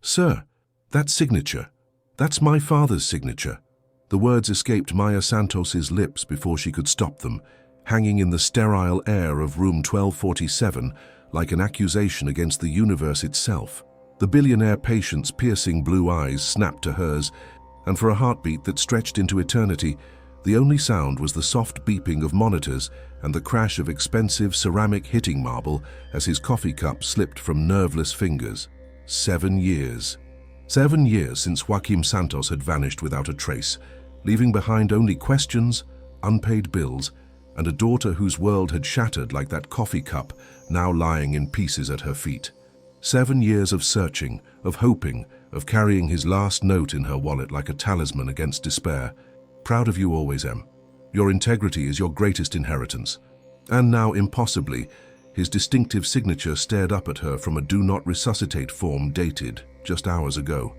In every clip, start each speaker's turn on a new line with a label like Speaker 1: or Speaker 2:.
Speaker 1: "Sir, that signature, that's my father's signature." The words escaped Maya Santos's lips before she could stop them, hanging in the sterile air of room 1247 like an accusation against the universe itself. The billionaire patient's piercing blue eyes snapped to hers, and for a heartbeat that stretched into eternity, the only sound was the soft beeping of monitors and the crash of expensive ceramic hitting marble as his coffee cup slipped from nerveless fingers. 7 years. 7 years since Joaquim Santos had vanished without a trace, leaving behind only questions, unpaid bills, and a daughter whose world had shattered like that coffee cup now lying in pieces at her feet. 7 years of searching, of hoping, of carrying his last note in her wallet like a talisman against despair. "Proud of you always, Em. Your integrity is your greatest inheritance." And now, impossibly, his distinctive signature stared up at her from a do not resuscitate form dated just hours ago.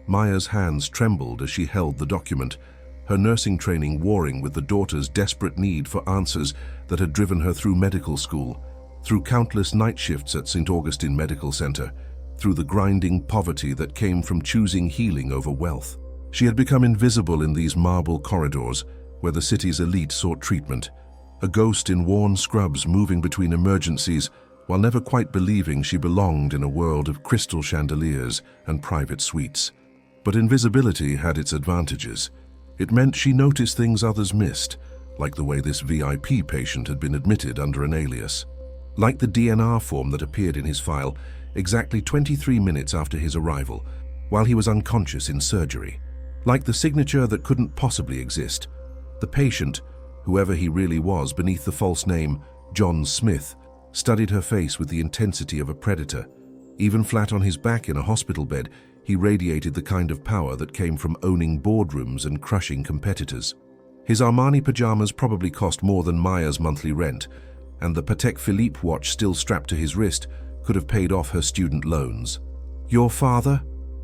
Speaker 1: Maya's hands trembled as she held the document, her nursing training warring with the daughter's desperate need for answers that had driven her through medical school, through countless night shifts at St. Augustine Medical Center, through the grinding poverty that came from choosing healing over wealth. She had become invisible in these marble corridors where the city's elite sought treatment, a ghost in worn scrubs moving between emergencies while never quite believing she belonged in a world of crystal chandeliers and private suites. But invisibility had its advantages. It meant she noticed things others missed, like the way this VIP patient had been admitted under an alias, like the DNR form that appeared in his file exactly 23 minutes after his arrival, while he was unconscious in surgery, like the signature that couldn't possibly exist. The patient, whoever he really was beneath the false name John Smith, studied her face with the intensity of a predator. Even flat on his back in a hospital bed, he radiated the kind of power that came from owning boardrooms and crushing competitors. His Armani pajamas probably cost more than Maya's monthly rent, and the Patek Philippe watch still strapped to his wrist could have paid off her student loans. "Your father?"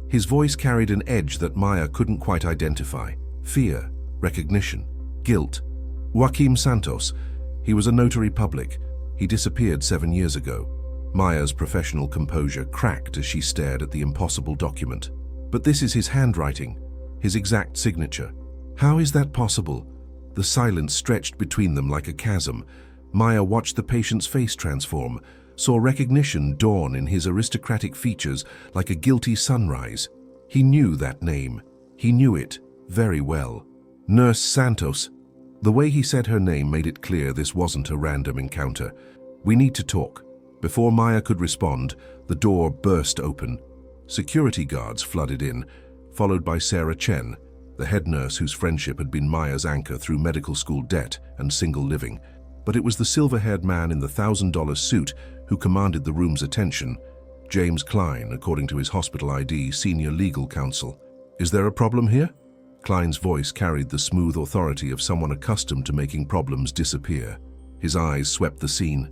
Speaker 1: His voice carried an edge that Maya couldn't quite identify. Fear, recognition, guilt. Joaquim Santos. He was a notary public. He disappeared 7 years ago. Maya's professional composure cracked as she stared at the impossible document. But this is his handwriting, his exact signature. How is that possible? The silence stretched between them like a chasm. Maya watched the patient's face transform, saw recognition dawn in his aristocratic features like a guilty sunrise. He knew that name. He knew it very well. Nurse Santos. The way he said her name made it clear this wasn't a random encounter. "We need to talk." Before Maya could respond, the door burst open. Security guards flooded in, followed by Sarah Chen, the head nurse whose friendship had been Maya's anchor through medical school debt and single living. But it was the silver-haired man in the $1,000 suit who commanded the room's attention, James Klein, according to his hospital ID, senior legal counsel. "Is there a problem here?" Klein's voice carried the smooth authority of someone accustomed to making problems disappear. His eyes swept the scene.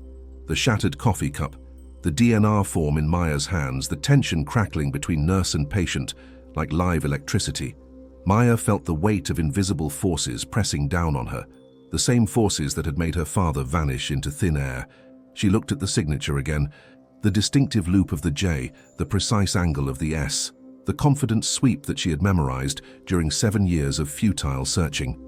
Speaker 1: The shattered coffee cup, the DNR form in Maya's hands, the tension crackling between nurse and patient like live electricity. Maya felt the weight of invisible forces pressing down on her, the same forces that had made her father vanish into thin air. She looked at the signature again, the distinctive loop of the J, the precise angle of the S, the confident sweep that she had memorized during 7 years of futile searching.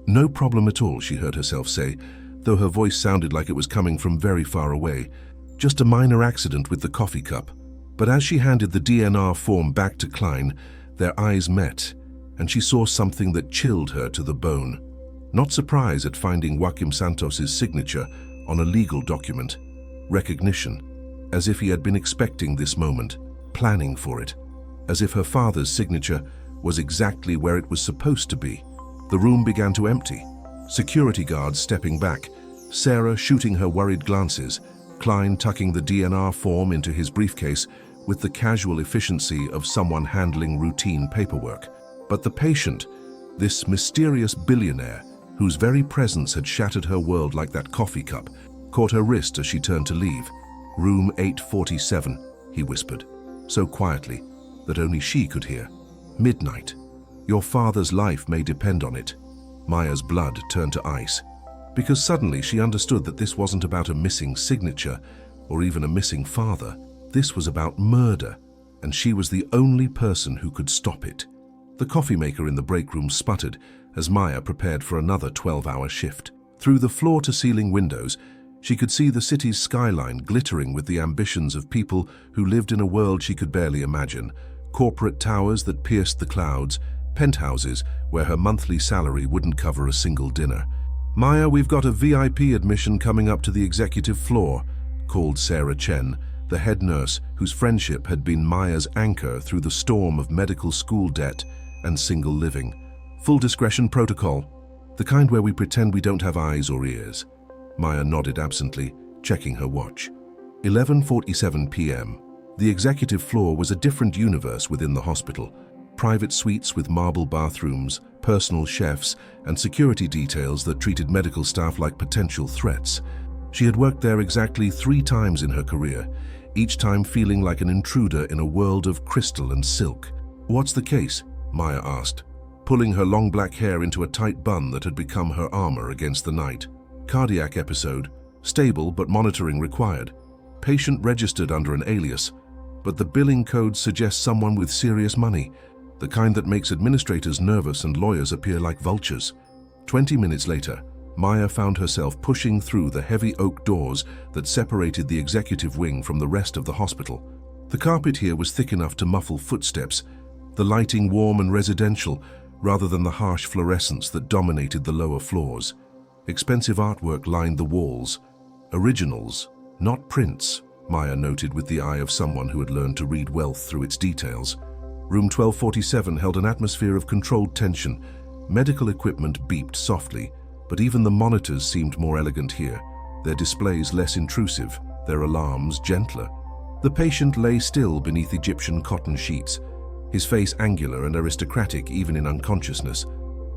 Speaker 1: "No problem at all," she heard herself say, though her voice sounded like it was coming from very far away. "Just a minor accident with the coffee cup." But as she handed the DNR form back to Klein, their eyes met, and she saw something that chilled her to the bone. Not surprise at finding Joaquim Santos's signature on a legal document. Recognition, as if he had been expecting this moment, planning for it, as if her father's signature was exactly where it was supposed to be. The room began to empty. Security guards stepping back, Sarah shooting her worried glances, Klein tucking the DNR form into his briefcase with the casual efficiency of someone handling routine paperwork. But the patient, this mysterious billionaire, whose very presence had shattered her world like that coffee cup, caught her wrist as she turned to leave. "Room 847, he whispered, so quietly that only she could hear. "Midnight. Your father's life may depend on it." Maya's blood turned to ice, because suddenly she understood that this wasn't about a missing signature or even a missing father. This was about murder, and she was the only person who could stop it. The coffee maker in the break room sputtered as Maya prepared for another 12-hour shift. Through the floor-to-ceiling windows, she could see the city's skyline glittering with the ambitions of people who lived in a world she could barely imagine. Corporate towers that pierced the clouds, penthouses where her monthly salary wouldn't cover a single dinner. "Maya, we've got a VIP admission coming up to the executive floor," called Sarah Chen, the head nurse whose friendship had been Maya's anchor through the storm of medical school debt and single living. "Full discretion protocol. The kind where we pretend we don't have eyes or ears." Maya nodded absently, checking her watch. 11:47 p.m. The executive floor was a different universe within the hospital. Private suites with marble bathrooms, personal chefs, and security details that treated medical staff like potential threats. She had worked there exactly 3 times in her career, each time feeling like an intruder in a world of crystal and silk. "What's the case?" Maya asked, pulling her long black hair into a tight bun that had become her armor against the night. "Cardiac episode. Stable but monitoring required. Patient registered under an alias, but the billing code suggests someone with serious money, the kind that makes administrators nervous and lawyers appear like vultures." 20 minutes later, Maya found herself pushing through the heavy oak doors that separated the executive wing from the rest of the hospital. The carpet here was thick enough to muffle footsteps, the lighting warm and residential rather than the harsh fluorescence that dominated the lower floors. Expensive artwork lined the walls. Originals, not prints, Maya noted with the eye of someone who had learned to read wealth through its details. Room 1247 held an atmosphere of controlled tension. Medical equipment beeped softly, but even the monitors seemed more elegant here, their displays less intrusive, their alarms gentler. The patient lay still beneath Egyptian cotton sheets, his face angular and aristocratic even in unconsciousness.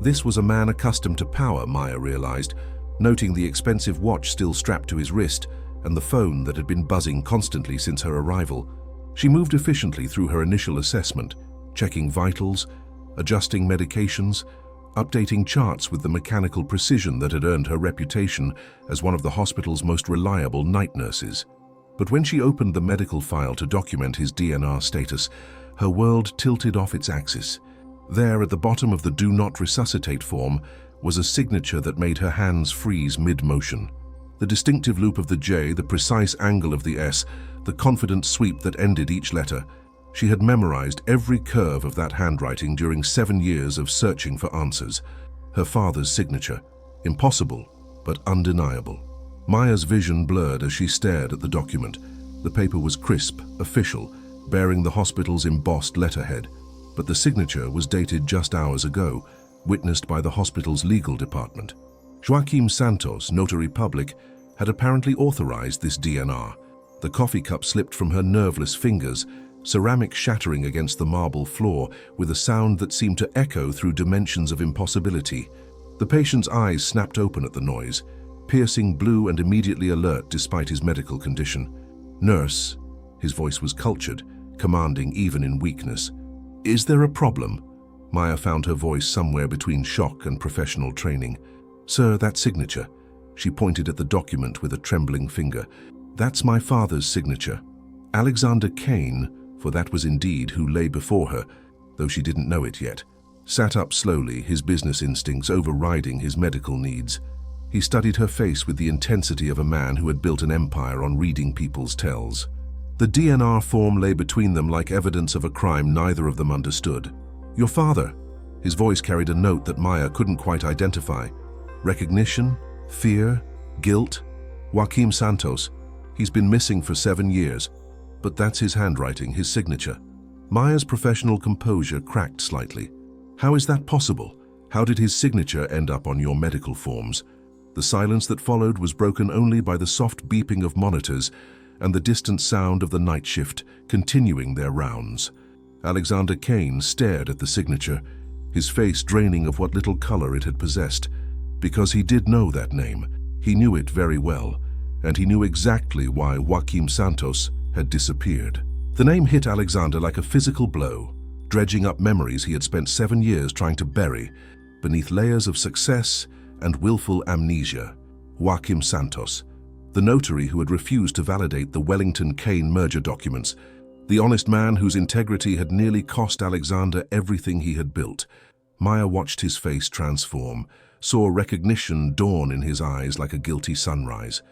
Speaker 1: This was a man accustomed to power, Maya realized, noting the expensive watch still strapped to his wrist and the phone that had been buzzing constantly since her arrival. She moved efficiently through her initial assessment, checking vitals, adjusting medications, updating charts with the mechanical precision that had earned her reputation as one of the hospital's most reliable night nurses. But when she opened the medical file to document his DNR status, her world tilted off its axis. There, at the bottom of the "Do Not Resuscitate" form, was a signature that made her hands freeze mid-motion. The distinctive loop of the J, the precise angle of the S, the confident sweep that ended each letter. She had memorized every curve of that handwriting during 7 years of searching for answers. Her father's signature. Impossible, but undeniable. Maya's vision blurred as she stared at the document. The paper was crisp, official, bearing the hospital's embossed letterhead. But the signature was dated just hours ago, witnessed by the hospital's legal department. Joaquim Santos, notary public, had apparently authorized this DNR. The coffee cup slipped from her nerveless fingers, ceramic shattering against the marble floor with a sound that seemed to echo through dimensions of impossibility. The patient's eyes snapped open at the noise, piercing blue and immediately alert despite his medical condition. "Nurse," his voice was cultured, commanding even in weakness. "Is there a problem?" Maya found her voice somewhere between shock and professional training. "Sir, that signature." She pointed at the document with a trembling finger. "That's my father's signature. Alexander Kane," for that was indeed who lay before her, though she didn't know it yet, sat up slowly, his business instincts overriding his medical needs. He studied her face with the intensity of a man who had built an empire on reading people's tells. The DNR form lay between them like evidence of a crime neither of them understood. "Your father." His voice carried a note that Maya couldn't quite identify. Recognition? Fear? Guilt? Joaquim Santos. He's been missing for 7 years. But that's his handwriting, his signature. Maya's professional composure cracked slightly. "How is that possible? How did his signature end up on your medical forms?" The silence that followed was broken only by the soft beeping of monitors and the distant sound of the night shift continuing their rounds. Alexander Kane stared at the signature, his face draining of what little color it had possessed. Because he did know that name, he knew it very well, and he knew exactly why Joaquim Santos had disappeared. The name hit Alexander like a physical blow, dredging up memories he had spent 7 years trying to bury beneath layers of success and willful amnesia. Joaquim Santos, the notary who had refused to validate the Wellington-Kane merger documents, The honest man whose integrity had nearly cost Alexander everything he had built. Maya watched his face transform, saw recognition dawn in his eyes like a guilty sunrise.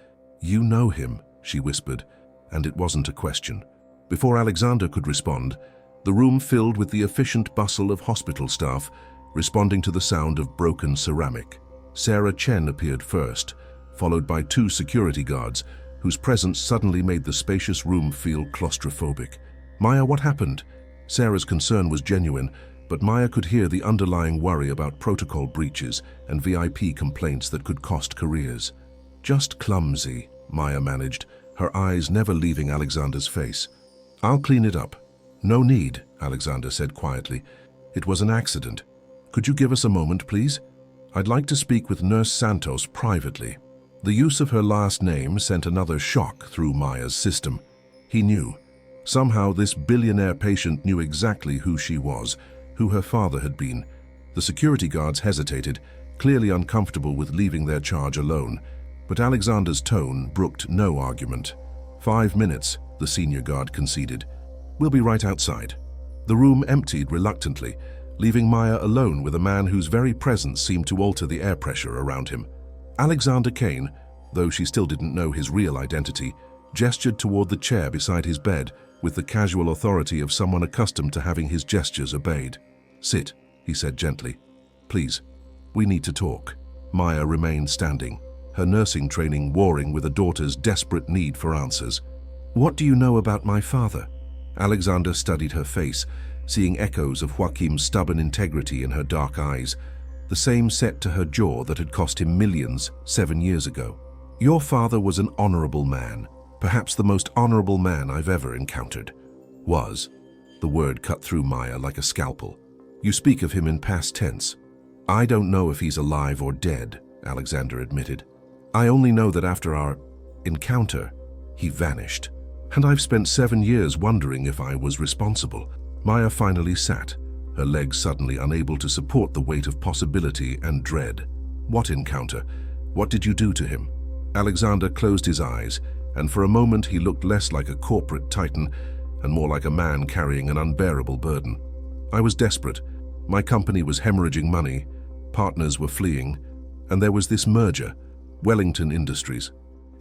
Speaker 1: "You know him," she whispered, and it wasn't a question. Before Alexander could respond, the room filled with the efficient bustle of hospital staff, responding to the sound of broken ceramic. Sarah Chen appeared first, followed by 2 security guards, whose presence suddenly made the spacious room feel claustrophobic. "Maya, what happened?" Sarah's concern was genuine, but Maya could hear the underlying worry about protocol breaches and VIP complaints that could cost careers. "Just clumsy," Maya managed, her eyes never leaving Alexander's face. "I'll clean it up." "No need," Alexander said quietly. "It was an accident. Could you give us a moment, please? I'd like to speak with Nurse Santos privately." The use of her last name sent another shock through Maya's system. He knew. Somehow this billionaire patient knew exactly who she was, who her father had been. The security guards hesitated, clearly uncomfortable with leaving their charge alone. But Alexander's tone brooked no argument. 5 minutes, the senior guard conceded. "We'll be right outside." The room emptied reluctantly, leaving Maya alone with a man whose very presence seemed to alter the air pressure around him. Alexander Kane, though she still didn't know his real identity, gestured toward the chair beside his bed with the casual authority of someone accustomed to having his gestures obeyed. "Sit," he said gently. "Please, we need to talk." Maya remained standing, her nursing training warring with a daughter's desperate need for answers. "What do you know about my father?" Alexander studied her face, seeing echoes of Joaquim's stubborn integrity in her dark eyes, the same set to her jaw that had cost him millions 7 years ago. "Your father was an honorable man, perhaps the most honorable man I've ever encountered." "Was." The word cut through Maya like a scalpel. "You speak of him in past tense." "I don't know if he's alive or dead," Alexander admitted. "I only know that after our encounter, he vanished. And I've spent 7 years wondering if I was responsible." Maya finally sat, her legs suddenly unable to support the weight of possibility and dread. "What encounter? What did you do to him?" Alexander closed his eyes, and for a moment he looked less like a corporate titan and more like a man carrying an unbearable burden. "I was desperate. My company was hemorrhaging money, partners were fleeing, and there was this merger, Wellington Industries.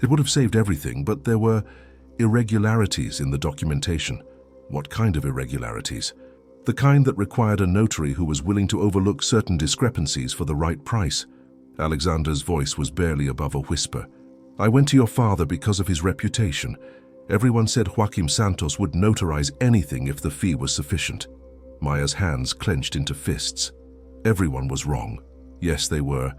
Speaker 1: It would have saved everything, but there were irregularities in the documentation." "What kind of irregularities?" "The kind that required a notary who was willing to overlook certain discrepancies for the right price." Alexander's voice was barely above a whisper. "I went to your father because of his reputation. Everyone said Joaquim Santos would notarize anything if the fee was sufficient." Maya's hands clenched into fists. Everyone was wrong. Yes, they were.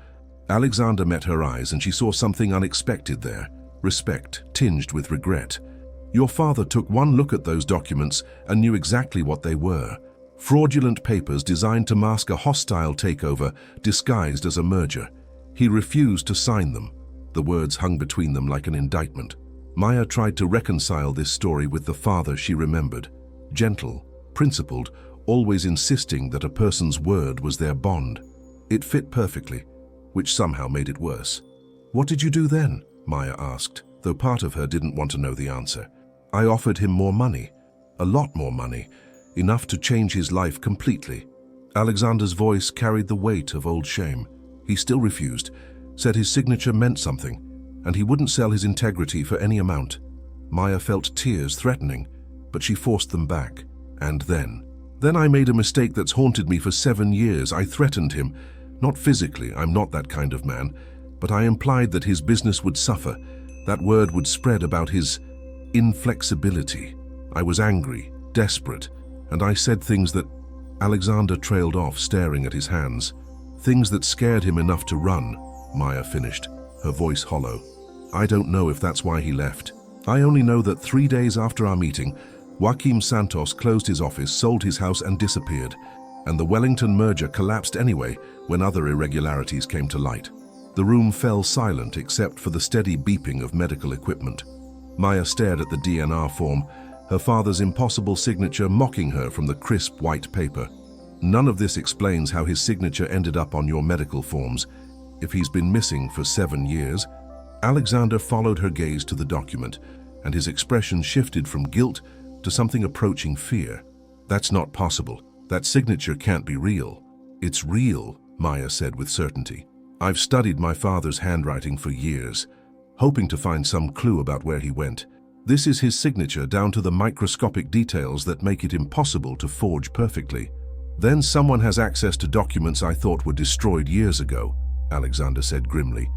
Speaker 1: Alexander met her eyes and she saw something unexpected there, respect tinged with regret. "Your father took one look at those documents and knew exactly what they were. Fraudulent papers designed to mask a hostile takeover disguised as a merger. He refused to sign them." The words hung between them like an indictment. Maya tried to reconcile this story with the father she remembered. Gentle, principled, always insisting that a person's word was their bond. It fit perfectly, which somehow made it worse. "What did you do then?" Maya asked, though part of her didn't want to know the answer. "I offered him more money, a lot more money, enough to change his life completely." Alexander's voice carried the weight of old shame. He still refused, said his signature meant something, and he wouldn't sell his integrity for any amount. Maya felt tears threatening, but she forced them back. "And then I made a mistake that's haunted me for 7 years. I threatened him. Not physically, I'm not that kind of man, but I implied that his business would suffer. That word would spread about his inflexibility. I was angry, desperate, and I said things that—" Alexander trailed off, staring at his hands. "Things that scared him enough to run," Maya finished, her voice hollow. "I don't know if that's why he left. I only know that 3 days after our meeting, Joaquim Santos closed his office, sold his house and disappeared, and the Wellington merger collapsed anyway when other irregularities came to light." The room fell silent except for the steady beeping of medical equipment. Maya stared at the DNR form, her father's impossible signature mocking her from the crisp white paper. "None of this explains how his signature ended up on your medical forms. If he's been missing for 7 years..." Alexander followed her gaze to the document, and his expression shifted from guilt to something approaching fear. That's not possible. That signature can't be real. It's real, Maya said with certainty. I've studied my father's handwriting for years, hoping to find some clue about where he went. This is his signature down to the microscopic details that make it impossible to forge perfectly. Then someone has access to documents I thought were destroyed years ago, Alexander said grimly.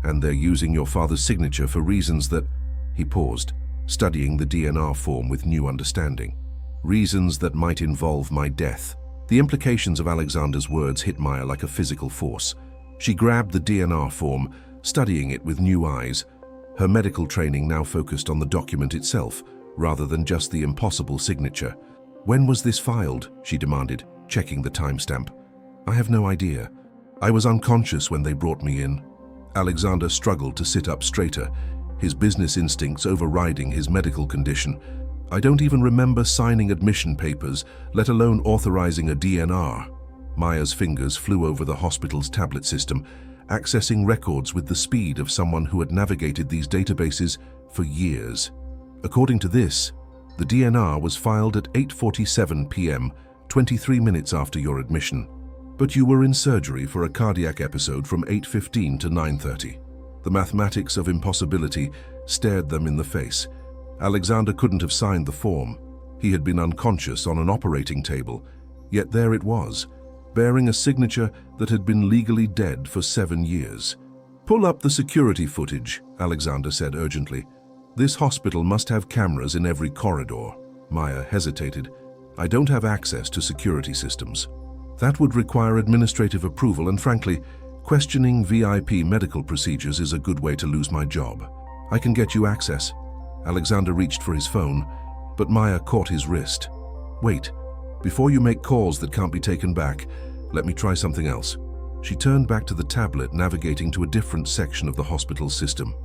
Speaker 1: And they're using your father's signature for reasons that... He paused, studying the DNR form with new understanding. Reasons that might involve my death. The implications of Alexander's words hit Maya like a physical force. She grabbed the DNR form, studying it with new eyes. Her medical training now focused on the document itself, rather than just the impossible signature. When was this filed? She demanded, checking the timestamp. I have no idea. I was unconscious when they brought me in. Alexander struggled to sit up straighter, his business instincts overriding his medical condition. I don't even remember signing admission papers, let alone authorizing a DNR. Maya's fingers flew over the hospital's tablet system, accessing records with the speed of someone who had navigated these databases for years. According to this, the DNR was filed at 8:47 p.m., 23 minutes after your admission. But you were in surgery for a cardiac episode from 8:15 to 9:30. The mathematics of impossibility stared them in the face. Alexander couldn't have signed the form. He had been unconscious on an operating table, yet there it was, bearing a signature that had been legally dead for 7 years. Pull up the security footage, Alexander said urgently. This hospital must have cameras in every corridor. Maya hesitated. I don't have access to security systems. That would require administrative approval, and frankly, questioning VIP medical procedures is a good way to lose my job. I can get you access. Alexander reached for his phone, but Maya caught his wrist. Wait, before you make calls that can't be taken back, let me try something else. She turned back to the tablet, navigating to a different section of the hospital's system.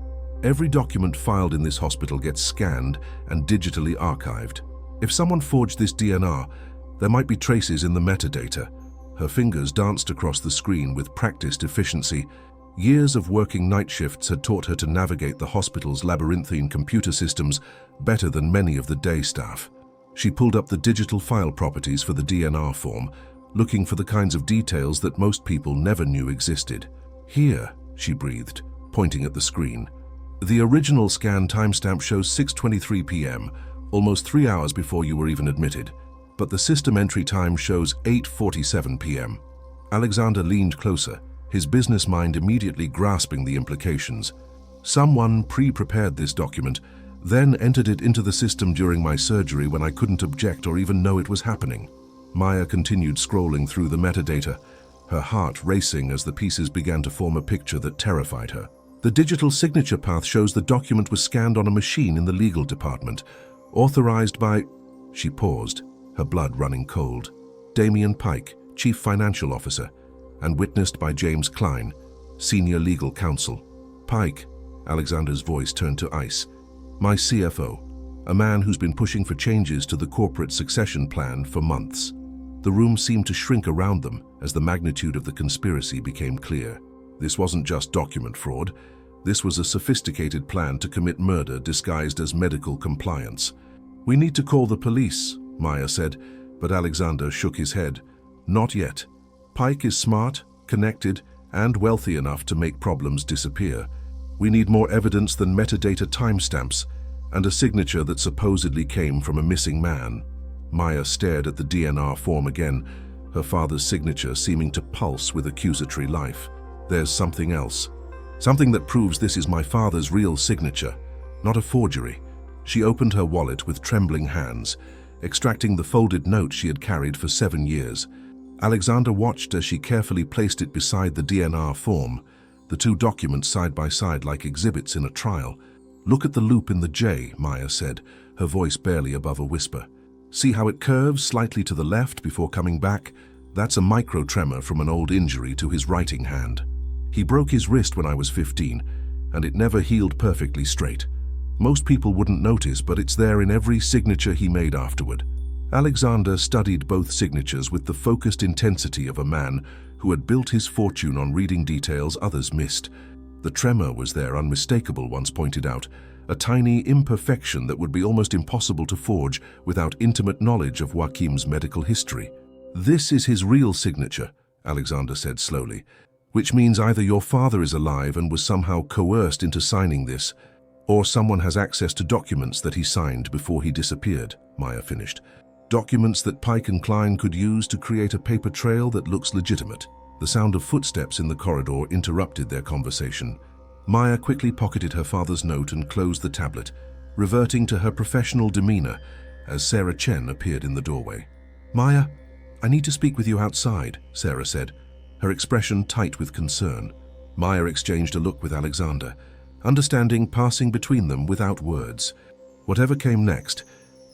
Speaker 1: Every document filed in this hospital gets scanned and digitally archived. If someone forged this DNR, there might be traces in the metadata. Her fingers danced across the screen with practiced efficiency. Years of working night shifts had taught her to navigate the hospital's labyrinthine computer systems better than many of the day staff. She pulled up the digital file properties for the DNR form, looking for the kinds of details that most people never knew existed. Here, she breathed, pointing at the screen. The original scan timestamp shows 6:23 p.m., almost 3 hours before you were even admitted, but the system entry time shows 8:47 p.m. Alexander leaned closer, his business mind immediately grasping the implications. Someone pre-prepared this document, then entered it into the system during my surgery when I couldn't object or even know it was happening. Maya continued scrolling through the metadata, her heart racing as the pieces began to form a picture that terrified her. The digital signature path shows the document was scanned on a machine in the legal department, authorized by... She paused, her blood running cold. Damian Pike, Chief Financial Officer, and witnessed by James Klein, Senior Legal Counsel. Pike, Alexander's voice turned to ice. My CFO, a man who's been pushing for changes to the corporate succession plan for months. The room seemed to shrink around them as the magnitude of the conspiracy became clear. This wasn't just document fraud. This was a sophisticated plan to commit murder disguised as medical compliance. We need to call the police, Maya said, but Alexander shook his head. Not yet. Pike is smart, connected, and wealthy enough to make problems disappear. We need more evidence than metadata timestamps and a signature that supposedly came from a missing man. Maya stared at the DNR form again, her father's signature seeming to pulse with accusatory life. There's something else. Something that proves this is my father's real signature, not a forgery. She opened her wallet with trembling hands, extracting the folded note she had carried for 7 years. Alexander watched as she carefully placed it beside the DNR form, the two documents side by side like exhibits in a trial. Look at the loop in the J, Maya said, her voice barely above a whisper. See how it curves slightly to the left before coming back? That's a micro-tremor from an old injury to his writing hand. He broke his wrist when I was 15, and it never healed perfectly straight. Most people wouldn't notice, but it's there in every signature he made afterward. Alexander studied both signatures with the focused intensity of a man who had built his fortune on reading details others missed. The tremor was there, unmistakable, once pointed out, a tiny imperfection that would be almost impossible to forge without intimate knowledge of Joachim's medical history. "This is his real signature," Alexander said slowly, "which means either your father is alive and was somehow coerced into signing this, or someone has access to documents that he signed before he disappeared," Maya finished. "Documents that Pike and Klein could use to create a paper trail that looks legitimate." The sound of footsteps in the corridor interrupted their conversation. Maya quickly pocketed her father's note and closed the tablet, reverting to her professional demeanor as Sarah Chen appeared in the doorway. "Maya, I need to speak with you outside," Sarah said, her expression tight with concern. Maya exchanged a look with Alexander, understanding passing between them without words. Whatever came next,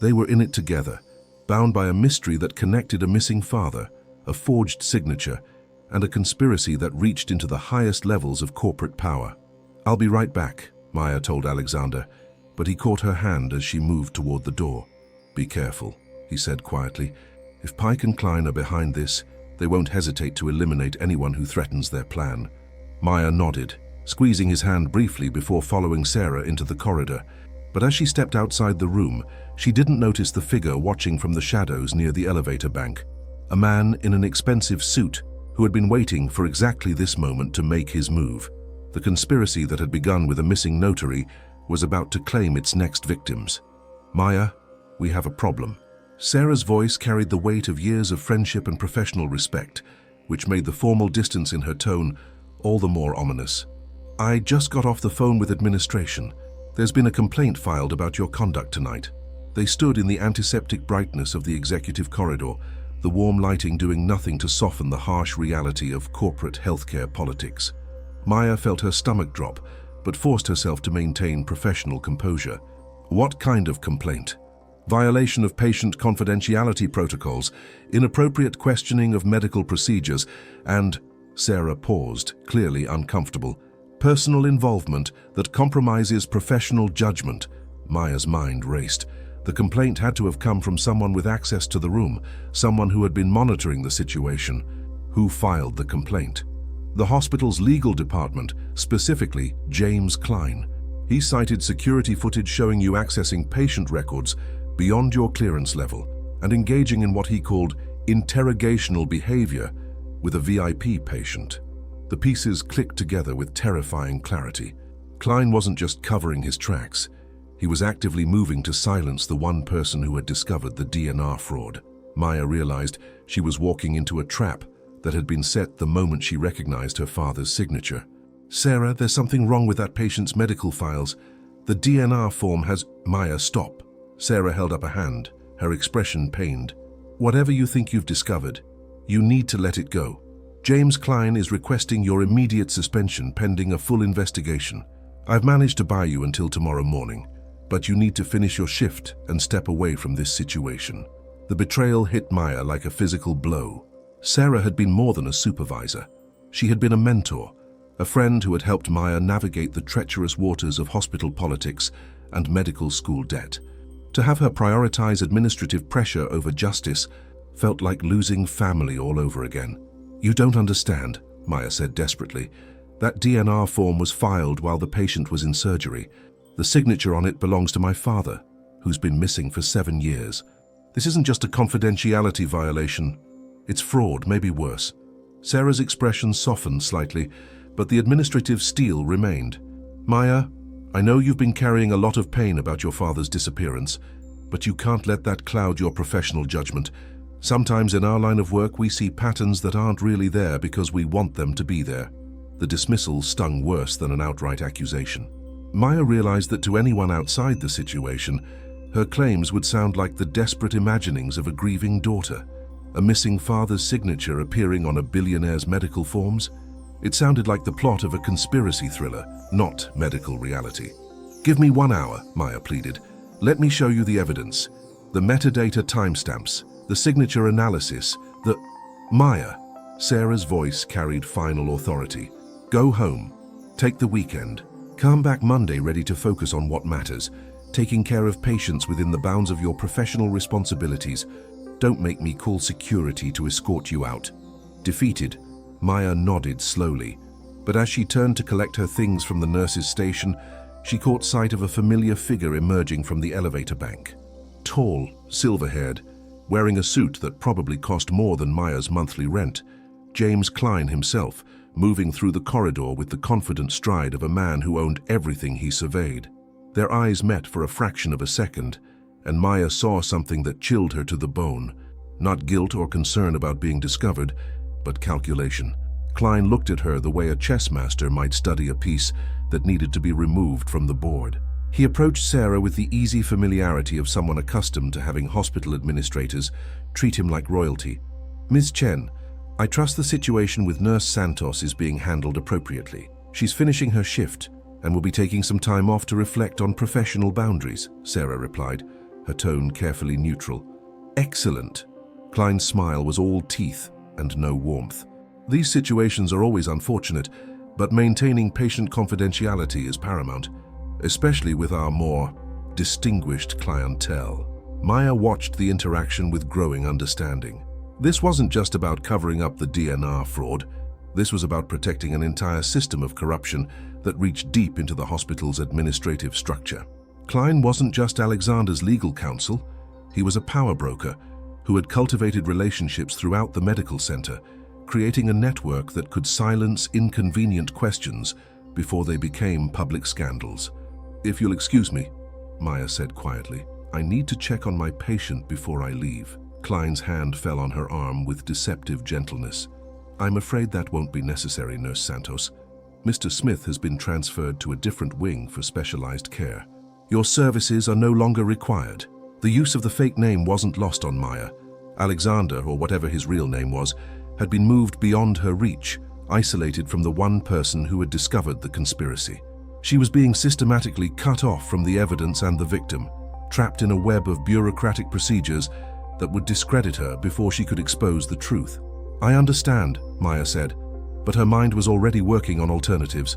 Speaker 1: they were in it together, bound by a mystery that connected a missing father, a forged signature, and a conspiracy that reached into the highest levels of corporate power. "I'll be right back," Maya told Alexander, but he caught her hand as she moved toward the door. "Be careful," he said quietly. "If Pike and Klein are behind this, they won't hesitate to eliminate anyone who threatens their plan." Maya nodded, squeezing his hand briefly before following Sarah into the corridor. But as she stepped outside the room, she didn't notice the figure watching from the shadows near the elevator bank. A man in an expensive suit who had been waiting for exactly this moment to make his move. The conspiracy that had begun with a missing notary was about to claim its next victims. "Maya, we have a problem." Sarah's voice carried the weight of years of friendship and professional respect, which made the formal distance in her tone all the more ominous. "I just got off the phone with administration. There's been a complaint filed about your conduct tonight." They stood in the antiseptic brightness of the executive corridor, the warm lighting doing nothing to soften the harsh reality of corporate healthcare politics. Maya felt her stomach drop, but forced herself to maintain professional composure. "What kind of complaint?" "Violation of patient confidentiality protocols, inappropriate questioning of medical procedures, and," Sarah paused, clearly uncomfortable, "personal involvement that compromises professional judgment." Maya's mind raced. The complaint had to have come from someone with access to the room, someone who had been monitoring the situation. Who filed the complaint? The hospital's legal department, specifically James Klein. He cited security footage showing you accessing patient records beyond your clearance level and engaging in what he called interrogational behavior with a VIP patient. The pieces clicked together with terrifying clarity. Klein wasn't just covering his tracks. He was actively moving to silence the one person who had discovered the DNR fraud. Maya realized she was walking into a trap that had been set the moment she recognized her father's signature. "Sarah, there's something wrong with that patient's medical files. The DNR form has—" "Maya, stop." Sarah held up a hand, her expression pained. "Whatever you think you've discovered, you need to let it go. James Klein is requesting your immediate suspension pending a full investigation. I've managed to buy you until tomorrow morning, but you need to finish your shift and step away from this situation." The betrayal hit Maya like a physical blow. Sarah had been more than a supervisor. She had been a mentor, a friend who had helped Maya navigate the treacherous waters of hospital politics and medical school debt. To have her prioritize administrative pressure over justice felt like losing family all over again. "You don't understand," Maya said desperately. "That DNR form was filed while the patient was in surgery. The signature on it belongs to my father, who's been missing for 7 years. This isn't just a confidentiality violation. It's fraud, maybe worse." Sarah's expression softened slightly, but the administrative steel remained. "Maya, I know you've been carrying a lot of pain about your father's disappearance, but you can't let that cloud your professional judgment. Sometimes in our line of work we see patterns that aren't really there because we want them to be there." The dismissal stung worse than an outright accusation. Maya realized that to anyone outside the situation, her claims would sound like the desperate imaginings of a grieving daughter. A missing father's signature appearing on a billionaire's medical forms? It sounded like the plot of a conspiracy thriller, not medical reality. "Give me 1 hour," Maya pleaded. "Let me show you the evidence. The metadata timestamps, the signature analysis, the—" "Maya," Sarah's voice carried final authority. "Go home. Take the weekend. Come back Monday ready to focus on what matters, taking care of patients within the bounds of your professional responsibilities. Don't make me call security to escort you out." Defeated, Maya nodded slowly, but as she turned to collect her things from the nurse's station, she caught sight of a familiar figure emerging from the elevator bank. Tall, silver-haired, wearing a suit that probably cost more than Maya's monthly rent, James Klein himself, moving through the corridor with the confident stride of a man who owned everything he surveyed. Their eyes met for a fraction of a second, and Maya saw something that chilled her to the bone. Not guilt or concern about being discovered, but calculation. Klein looked at her the way a chess master might study a piece that needed to be removed from the board. He approached Sarah with the easy familiarity of someone accustomed to having hospital administrators treat him like royalty. "Ms. Chen, I trust the situation with Nurse Santos is being handled appropriately. She's finishing her shift and will be taking some time off to reflect on professional boundaries," Sarah replied, her tone carefully neutral. "Excellent." Klein's smile was all teeth and no warmth. These situations are always unfortunate, but maintaining patient confidentiality is paramount, especially with our more distinguished clientele. Maya watched the interaction with growing understanding. This wasn't just about covering up the DNR fraud. This was about protecting an entire system of corruption that reached deep into the hospital's administrative structure. Klein wasn't just Alexander's legal counsel. He was a power broker who had cultivated relationships throughout the medical center, creating a network that could silence inconvenient questions before they became public scandals. "If you'll excuse me," Maya said quietly, "I need to check on my patient before I leave." Klein's hand fell on her arm with deceptive gentleness. "I'm afraid that won't be necessary, Nurse Santos. Mr. Smith has been transferred to a different wing for specialized care. Your services are no longer required." The use of the fake name wasn't lost on Maya. Alexander, or whatever his real name was, had been moved beyond her reach, isolated from the one person who had discovered the conspiracy. She was being systematically cut off from the evidence and the victim, trapped in a web of bureaucratic procedures that would discredit her before she could expose the truth. "I understand," Maya said, but her mind was already working on alternatives.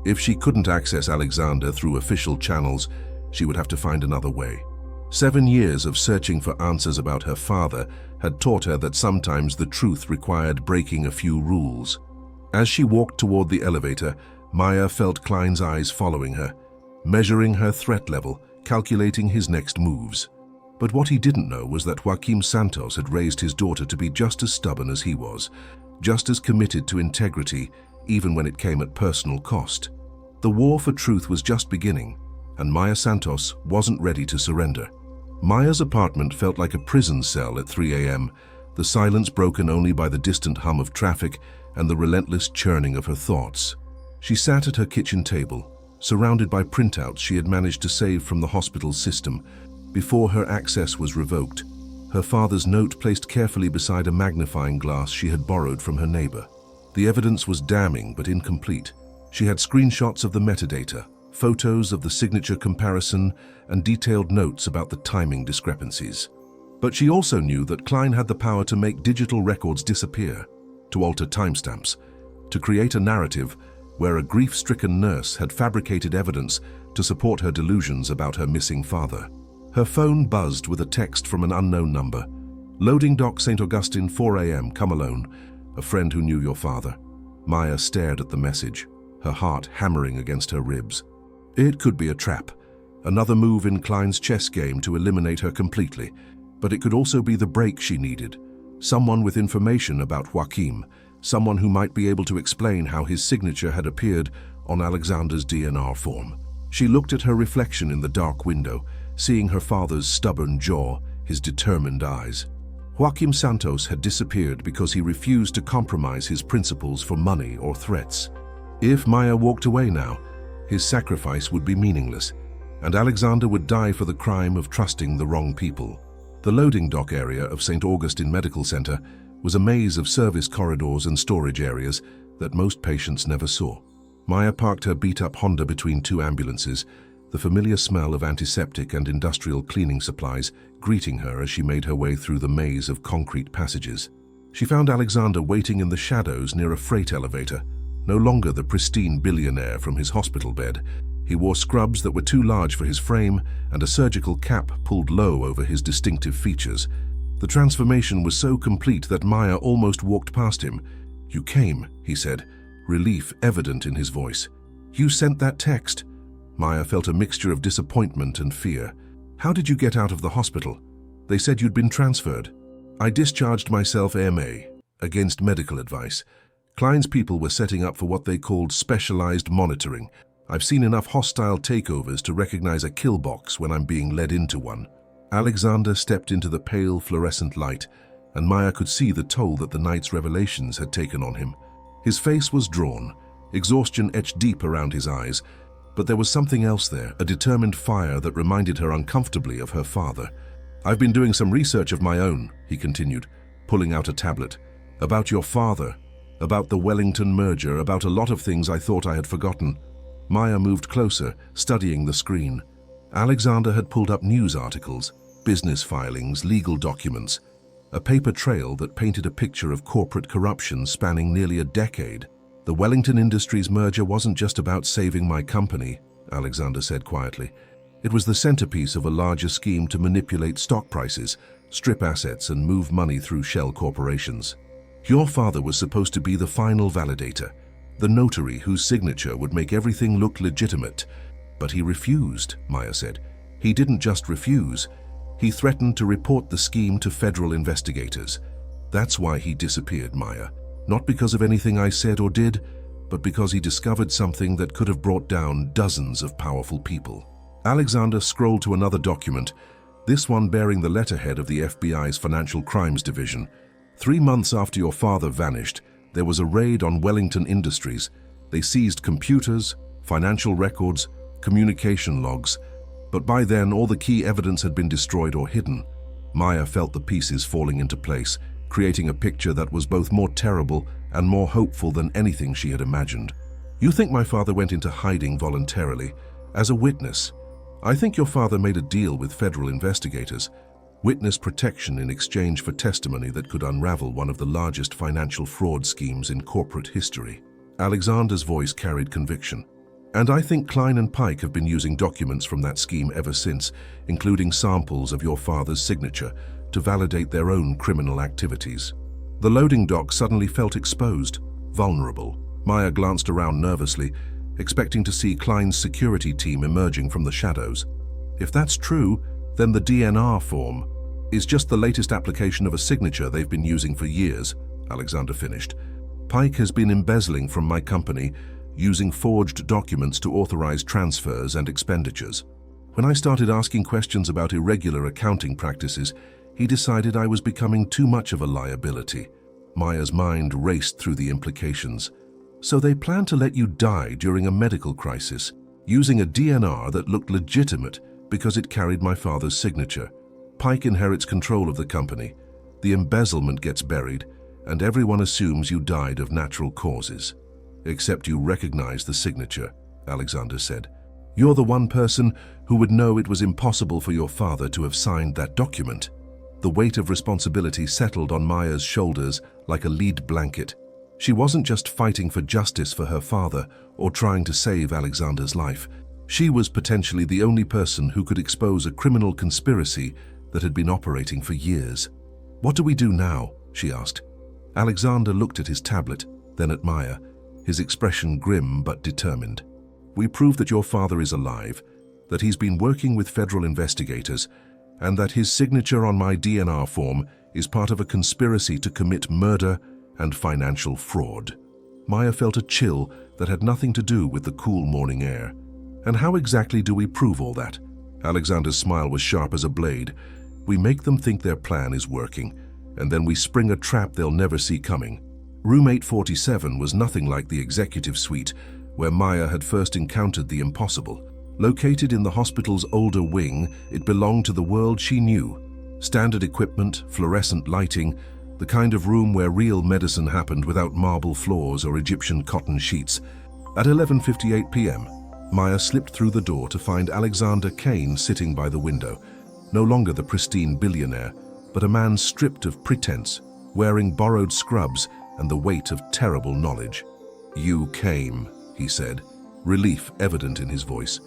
Speaker 1: If she couldn't access Alexander through official channels, she would have to find another way. 7 years of searching for answers about her father had taught her that sometimes the truth required breaking a few rules. As she walked toward the elevator, Maya felt Klein's eyes following her, measuring her threat level, calculating his next moves. But what he didn't know was that Joaquim Santos had raised his daughter to be just as stubborn as he was, just as committed to integrity, even when it came at personal cost. The war for truth was just beginning, and Maya Santos wasn't ready to surrender. Maya's apartment felt like a prison cell at 3 a.m., the silence broken only by the distant hum of traffic and the relentless churning of her thoughts. She sat at her kitchen table, surrounded by printouts she had managed to save from the hospital's system before her access was revoked, her father's note placed carefully beside a magnifying glass she had borrowed from her neighbor. The evidence was damning but incomplete. She had screenshots of the metadata, photos of the signature comparison, and detailed notes about the timing discrepancies. But she also knew that Klein had the power to make digital records disappear, to alter timestamps, to create a narrative where a grief-stricken nurse had fabricated evidence to support her delusions about her missing father. Her phone buzzed with a text from an unknown number. "Loading dock St. Augustine, 4 a.m., come alone. A friend who knew your father." Maya stared at the message, her heart hammering against her ribs. It could be a trap, another move in Klein's chess game to eliminate her completely, but it could also be the break she needed. Someone with information about Joaquim, someone who might be able to explain how his signature had appeared on Alexander's DNR form. She looked at her reflection in the dark window, seeing her father's stubborn jaw, his determined eyes. Joaquim Santos had disappeared because he refused to compromise his principles for money or threats. If Maya walked away now, his sacrifice would be meaningless, and Alexander would die for the crime of trusting the wrong people. The loading dock area of St. Augustine Medical Center was a maze of service corridors and storage areas that most patients never saw. Maya parked her beat-up Honda between 2 ambulances, the familiar smell of antiseptic and industrial cleaning supplies greeting her as she made her way through the maze of concrete passages. She found Alexander waiting in the shadows near a freight elevator, no longer the pristine billionaire from his hospital bed. He wore scrubs that were too large for his frame and a surgical cap pulled low over his distinctive features. The transformation was so complete that Maya almost walked past him. "You came," he said, relief evident in his voice. "You sent that text." Maya felt a mixture of disappointment and fear. How did you get out of the hospital? They said you'd been transferred. I discharged myself AMA, against medical advice. Klein's people were setting up for what they called specialized monitoring. I've seen enough hostile takeovers to recognize a kill box when I'm being led into one. Alexander stepped into the pale fluorescent light, and Maya could see the toll that the night's revelations had taken on him. His face was drawn, exhaustion etched deep around his eyes, but there was something else there, a determined fire that reminded her uncomfortably of her father. I've been doing some research of my own, he continued, pulling out a tablet. About your father, about the Wellington merger, about a lot of things I thought I had forgotten. Maya moved closer, studying the screen. Alexander had pulled up news articles, business filings, legal documents, a paper trail that painted a picture of corporate corruption spanning nearly a decade. The Wellington Industries merger wasn't just about saving my company, Alexander said quietly. It was the centerpiece of a larger scheme to manipulate stock prices, strip assets, and move money through shell corporations. Your father was supposed to be the final validator, the notary whose signature would make everything look legitimate. But he refused, Maya said. He didn't just refuse. He threatened to report the scheme to federal investigators. That's why he disappeared, Maya. Not because of anything I said or did, but because he discovered something that could have brought down dozens of powerful people. Alexander scrolled to another document, this one bearing the letterhead of the FBI's Financial Crimes Division. 3 months after your father vanished, there was a raid on Wellington Industries. They seized computers, financial records, communication logs, but by then all the key evidence had been destroyed or hidden. Maya felt the pieces falling into place, creating a picture that was both more terrible and more hopeful than anything she had imagined. You think my father went into hiding voluntarily, as a witness. I think your father made a deal with federal investigators, witness protection in exchange for testimony that could unravel one of the largest financial fraud schemes in corporate history. Alexander's voice carried conviction. And I think Klein and Pike have been using documents from that scheme ever since, including samples of your father's signature, to validate their own criminal activities. The loading dock suddenly felt exposed, vulnerable. Maya glanced around nervously, expecting to see Klein's security team emerging from the shadows. If that's true, then the DNR form is just the latest application of a signature they've been using for years, Alexander finished. Pike has been embezzling from my company, using forged documents to authorize transfers and expenditures. When I started asking questions about irregular accounting practices, he decided I was becoming too much of a liability. Maya's mind raced through the implications. So they planned to let you die during a medical crisis, using a DNR that looked legitimate because it carried my father's signature. Pike inherits control of the company. The embezzlement gets buried, and everyone assumes you died of natural causes. Except you recognize the signature, Alexander said. You're the one person who would know it was impossible for your father to have signed that document. The weight of responsibility settled on Maya's shoulders like a lead blanket. She wasn't just fighting for justice for her father or trying to save Alexander's life. She was potentially the only person who could expose a criminal conspiracy that had been operating for years. What do we do now? She asked. Alexander looked at his tablet, then at Maya, his expression grim but determined. We prove that your father is alive, that he's been working with federal investigators, and that his signature on my DNR form is part of a conspiracy to commit murder and financial fraud. Maya felt a chill that had nothing to do with the cool morning air. And how exactly do we prove all that? Alexander's smile was sharp as a blade. We make them think their plan is working, and then we spring a trap they'll never see coming. Room 847 was nothing like the executive suite, where Maya had first encountered the impossible. Located in the hospital's older wing, it belonged to the world she knew. Standard equipment, fluorescent lighting, the kind of room where real medicine happened without marble floors or Egyptian cotton sheets. At 11:58 p.m., Maya slipped through the door to find Alexander Kane sitting by the window, no longer the pristine billionaire, but a man stripped of pretense, wearing borrowed scrubs and the weight of terrible knowledge. You came, he said, relief evident in his voice.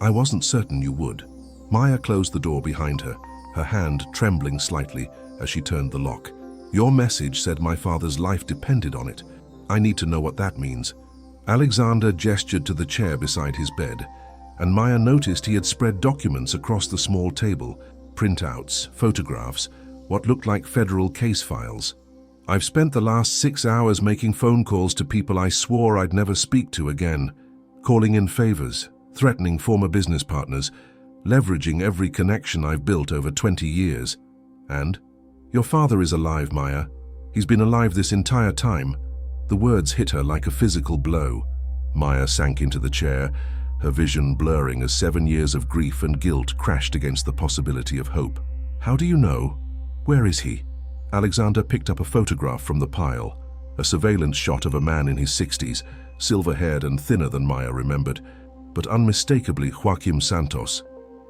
Speaker 1: I wasn't certain you would. Maya closed the door behind her, her hand trembling slightly as she turned the lock. Your message said my father's life depended on it. I need to know what that means. Alexander gestured to the chair beside his bed, and Maya noticed he had spread documents across the small table, printouts, photographs, what looked like federal case files. "I've spent the last 6 hours making phone calls to people I swore I'd never speak to again, calling in favors, threatening former business partners, leveraging every connection I've built over 20 years. And, your father is alive, Maya. He's been alive this entire time." The words hit her like a physical blow. Maya sank into the chair, her vision blurring as 7 years of grief and guilt crashed against the possibility of hope. "How do you know? Where is he?" Alexander picked up a photograph from the pile, a surveillance shot of a man in his 60s, silver-haired and thinner than Maya remembered, but unmistakably Joaquim Santos.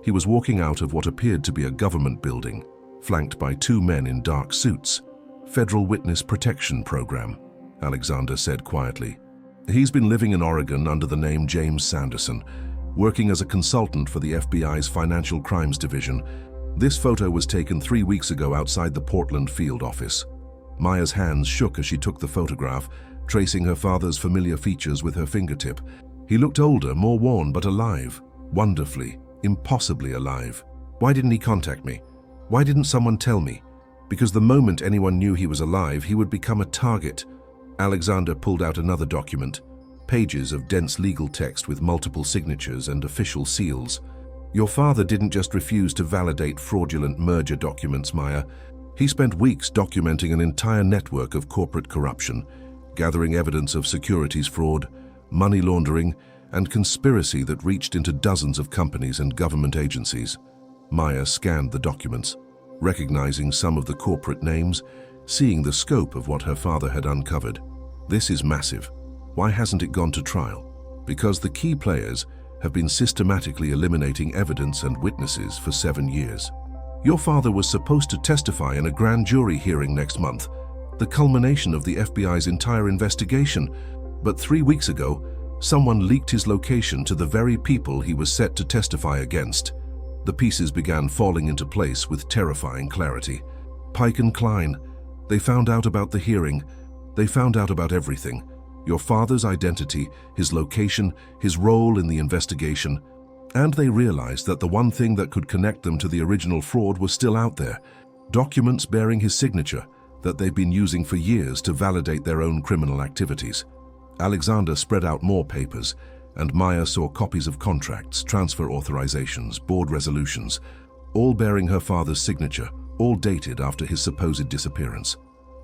Speaker 1: He was walking out of what appeared to be a government building, flanked by 2 men in dark suits. "Federal Witness Protection Program," Alexander said quietly. "He's been living in Oregon under the name James Sanderson, working as a consultant for the FBI's Financial Crimes Division. This photo was taken 3 weeks ago outside the Portland field office." Maya's hands shook as she took the photograph, tracing her father's familiar features with her fingertip. He looked older, more worn, but alive. Wonderfully, impossibly alive. "Why didn't he contact me? Why didn't someone tell me? Because the moment anyone knew he was alive, he would become a target." Alexander pulled out another document, pages of dense legal text with multiple signatures and official seals. "Your father didn't just refuse to validate fraudulent merger documents, Maya. He spent weeks documenting an entire network of corporate corruption, gathering evidence of securities fraud, money laundering, and conspiracy that reached into dozens of companies and government agencies." Maya scanned the documents, recognizing some of the corporate names, seeing the scope of what her father had uncovered. "This is massive. Why hasn't it gone to trial?" "Because the key players have been systematically eliminating evidence and witnesses for 7 years. Your father was supposed to testify in a grand jury hearing next month, the culmination of the FBI's entire investigation. But 3 weeks ago, someone leaked his location to the very people he was set to testify against." The pieces began falling into place with terrifying clarity. "Pike and Klein, they found out about the hearing. They found out about everything. Your father's identity, his location, his role in the investigation. And they realized that the one thing that could connect them to the original fraud was still out there. Documents bearing his signature that they've been using for years to validate their own criminal activities." Alexander spread out more papers, and Maya saw copies of contracts, transfer authorizations, board resolutions, all bearing her father's signature, all dated after his supposed disappearance.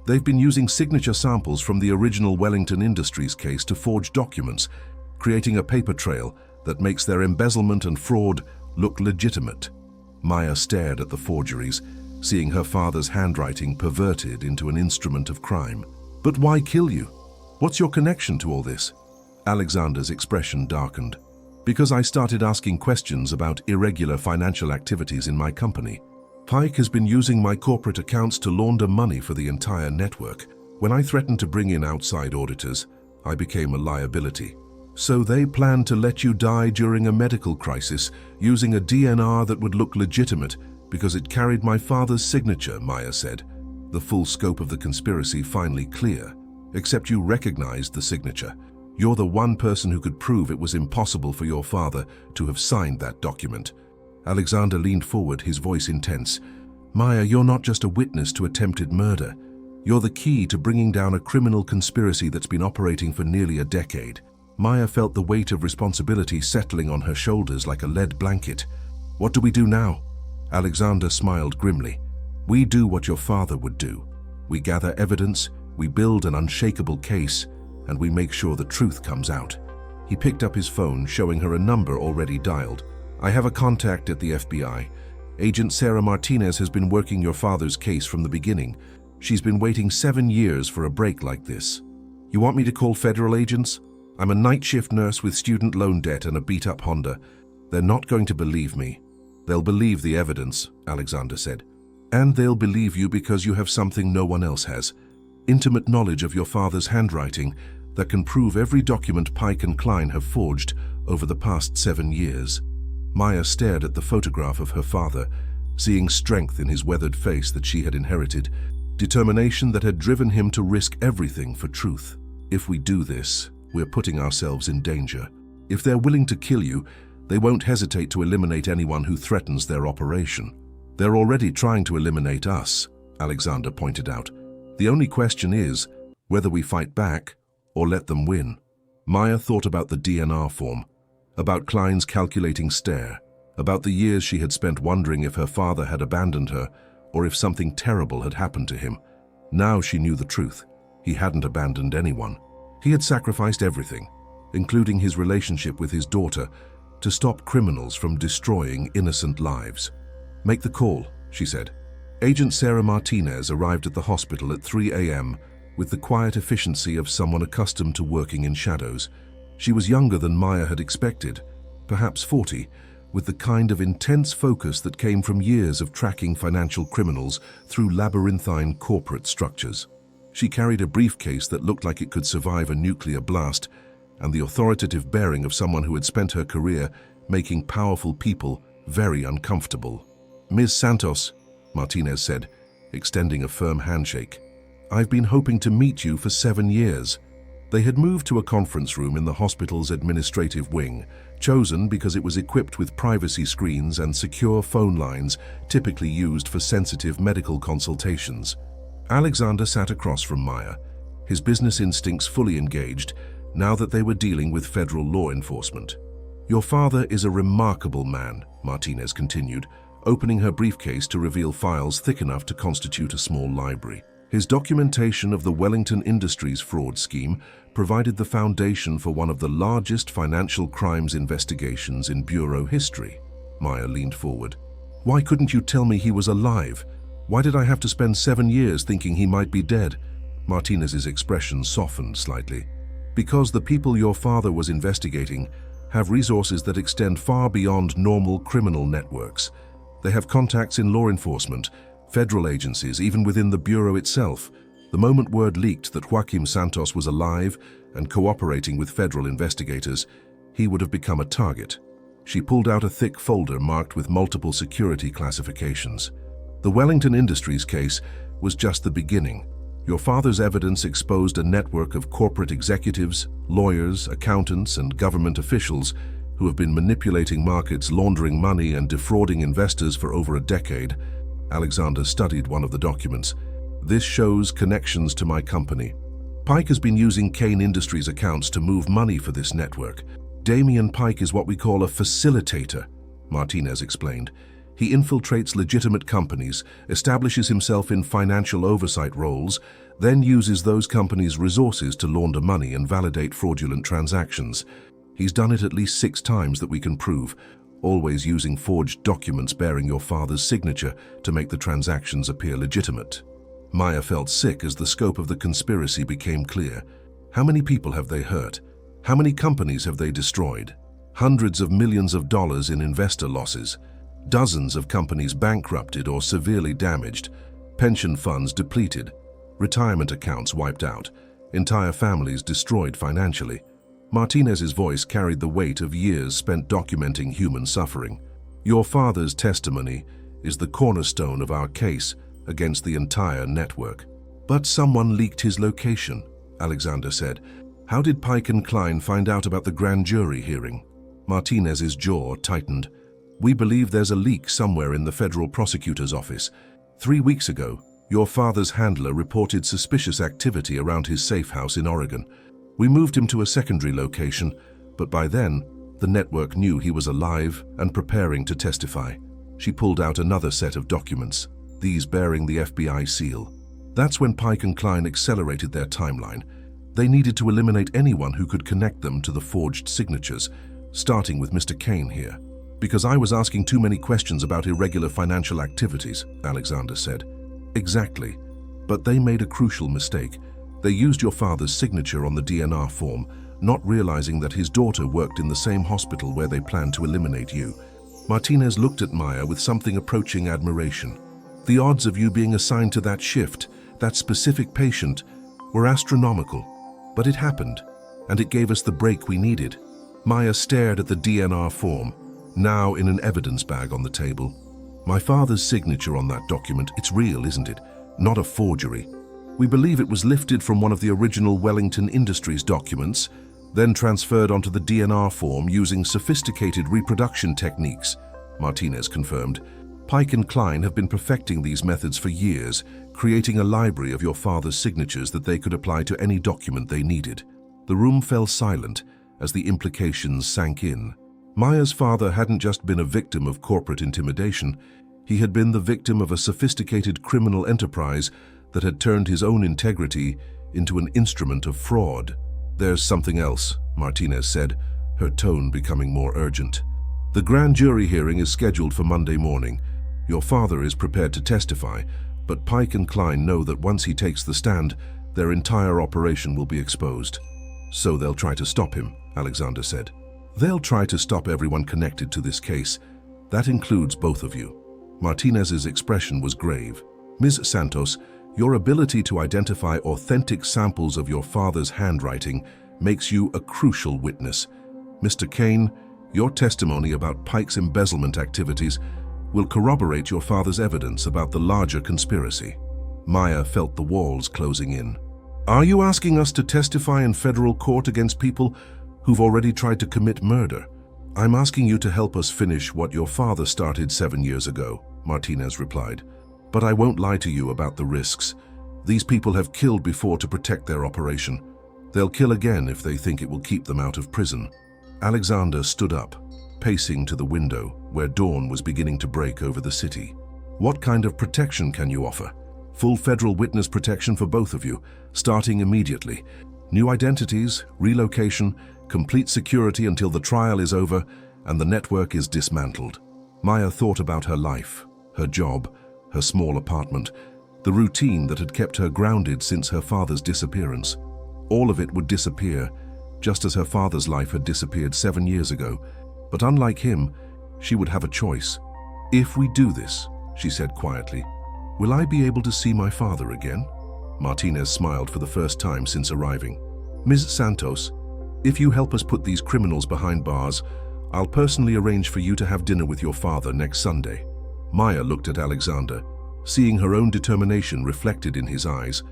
Speaker 1: They've been using signature samples from the original Wellington Industries case to forge documents, creating a paper trail that makes their embezzlement and fraud look legitimate. Maya stared at the forgeries, seeing her father's handwriting perverted into an instrument of crime. "But why kill you? What's your connection to all this?" Alexander's expression darkened. "Because I started asking questions about irregular financial activities in my company. Pike has been using my corporate accounts to launder money for the entire network. When I threatened to bring in outside auditors, I became a liability. So they planned to let you die during a medical crisis using a DNR that would look legitimate because it carried my father's signature," Maya said, the full scope of the conspiracy finally clear. "Except you recognized the signature. You're the one person who could prove it was impossible for your father to have signed that document." Alexander leaned forward, his voice intense. "Maya, you're not just a witness to attempted murder. You're the key to bringing down a criminal conspiracy that's been operating for nearly a decade." Maya felt the weight of responsibility settling on her shoulders like a lead blanket. "What do we do now?" Alexander smiled grimly. "We do what your father would do. We gather evidence, we build an unshakable case, and we make sure the truth comes out." He picked up his phone, showing her a number already dialed. "I have a contact at the FBI. Agent Sarah Martinez has been working your father's case from the beginning. She's been waiting 7 years for a break like this. You want me to call federal agents? I'm a night shift nurse with student loan debt and a beat-up Honda. They're not going to believe me." "They'll believe the evidence," Alexander said. "And they'll believe you because you have something no one else has. Intimate knowledge of your father's handwriting that can prove every document Pike and Klein have forged over the past 7 years. Maya stared at the photograph of her father, seeing strength in his weathered face that she had inherited, determination that had driven him to risk everything for truth. "If we do this, we're putting ourselves in danger. If they're willing to kill you, They won't hesitate to eliminate anyone who threatens their operation. They're already trying to eliminate us, Alexander pointed out. The only question is whether we fight back or let them win. Maya thought about the DNR form, about Klein's calculating stare, about the years she had spent wondering if her father had abandoned her or if something terrible had happened to him. Now she knew the truth. He hadn't abandoned anyone. He had sacrificed everything, including his relationship with his daughter, to stop criminals from destroying innocent lives. "Make the call," she said. Agent Sarah Martinez arrived at the hospital at 3 a.m. with the quiet efficiency of someone accustomed to working in shadows. She was younger than Maya had expected, perhaps 40, with the kind of intense focus that came from years of tracking financial criminals through labyrinthine corporate structures. She carried a briefcase that looked like it could survive a nuclear blast, and the authoritative bearing of someone who had spent her career making powerful people very uncomfortable. "Ms. Santos," Martinez said, extending a firm handshake. "I've been hoping to meet you for 7 years." They had moved to a conference room in the hospital's administrative wing, chosen because it was equipped with privacy screens and secure phone lines typically used for sensitive medical consultations. Alexander sat across from Maya, his business instincts fully engaged now that they were dealing with federal law enforcement. "Your father is a remarkable man," Martinez continued, opening her briefcase to reveal files thick enough to constitute a small library. His documentation of the Wellington Industries fraud scheme provided the foundation for one of the largest financial crimes investigations in Bureau history. Maya leaned forward. "Why couldn't you tell me he was alive? Why did I have to spend 7 years thinking he might be dead?" Martinez's expression softened slightly. "Because the people your father was investigating have resources that extend far beyond normal criminal networks. They have contacts in law enforcement, federal agencies, even within the Bureau itself. The moment word leaked that Joaquim Santos was alive and cooperating with federal investigators, he would have become a target." She pulled out a thick folder marked with multiple security classifications. "The Wellington Industries case was just the beginning. Your father's evidence exposed a network of corporate executives, lawyers, accountants, and government officials who have been manipulating markets, laundering money, and defrauding investors for over a decade." Alexander studied one of the documents. "This shows connections to my company. Pike has been using Kane Industries accounts to move money for this network. Damian Pike is what we call a facilitator," Martinez explained. "He infiltrates legitimate companies, establishes himself in financial oversight roles, then uses those companies' resources to launder money and validate fraudulent transactions. He's done it at least 6 times that we can prove, always using forged documents bearing your father's signature to make the transactions appear legitimate." Maya felt sick as the scope of the conspiracy became clear. How many people have they hurt? How many companies have they destroyed? Hundreds of millions of dollars in investor losses. Dozens of companies bankrupted or severely damaged. Pension funds depleted. Retirement accounts wiped out. Entire families destroyed financially. Martinez's voice carried the weight of years spent documenting human suffering. "Your father's testimony is the cornerstone of our case against the entire network." "But someone leaked his location," Alexander said. "How did Pike and Klein find out about the grand jury hearing?" Martinez's jaw tightened. "We believe there's a leak somewhere in the federal prosecutor's office. 3 weeks ago, your father's handler reported suspicious activity around his safe house in Oregon. We moved him to a secondary location, but by then, the network knew he was alive and preparing to testify." She pulled out another set of documents, these bearing the FBI seal. "That's when Pike and Klein accelerated their timeline. They needed to eliminate anyone who could connect them to the forged signatures, starting with Mr. Kane here. Because I was asking too many questions about irregular financial activities," Alexander said. "Exactly. But they made a crucial mistake. They used your father's signature on the DNR form, not realizing that his daughter worked in the same hospital where they planned to eliminate you." Martinez looked at Maya with something approaching admiration. "The odds of you being assigned to that shift, that specific patient, were astronomical. But it happened, and it gave us the break we needed." Maya stared at the DNR form, now in an evidence bag on the table. "My father's signature on that document, it's real, isn't it? Not a forgery. We believe it was lifted from one of the original Wellington Industries documents, then transferred onto the DNR form using sophisticated reproduction techniques, Martinez confirmed. Pike and Klein have been perfecting these methods for years, creating a library of your father's signatures that they could apply to any document they needed. The room fell silent as the implications sank in. Maya's father hadn't just been a victim of corporate intimidation, he had been the victim of a sophisticated criminal enterprise that had turned his own integrity into an instrument of fraud. "There's something else," Martinez said, her tone becoming more urgent. "The grand jury hearing is scheduled for Monday morning. Your father is prepared to testify, but Pike and Klein know that once he takes the stand, their entire operation will be exposed. So they'll try to stop him," Alexander said. "They'll try to stop everyone connected to this case. That includes both of you." Martinez's expression was grave. "Ms. Santos, your ability to identify authentic samples of your father's handwriting makes you a crucial witness. Mr. Kane, your testimony about Pike's embezzlement activities will corroborate your father's evidence about the larger conspiracy." Maya felt the walls closing in. "Are you asking us to testify in federal court against people who've already tried to commit murder?" "I'm asking you to help us finish what your father started 7 years ago," Martinez replied. "But I won't lie to you about the risks. These people have killed before to protect their operation. They'll kill again if they think it will keep them out of prison." Alexander stood up, pacing to the window where dawn was beginning to break over the city. "What kind of protection can you offer?" "Full federal witness protection for both of you, starting immediately. New identities, relocation, complete security until the trial is over and the network is dismantled." Maya thought about her life, her job, her small apartment, the routine that had kept her grounded since her father's disappearance. All of it would disappear, just as her father's life had disappeared 7 years ago. But unlike him, she would have a choice. "If we do this," she said quietly, "will I be able to see my father again?" Martinez smiled for the first time since arriving. "Ms. Santos, if you help us put these criminals behind bars, I'll personally arrange for you to have dinner with your father next Sunday." Maya looked at Alexander, seeing her own determination reflected in his eyes.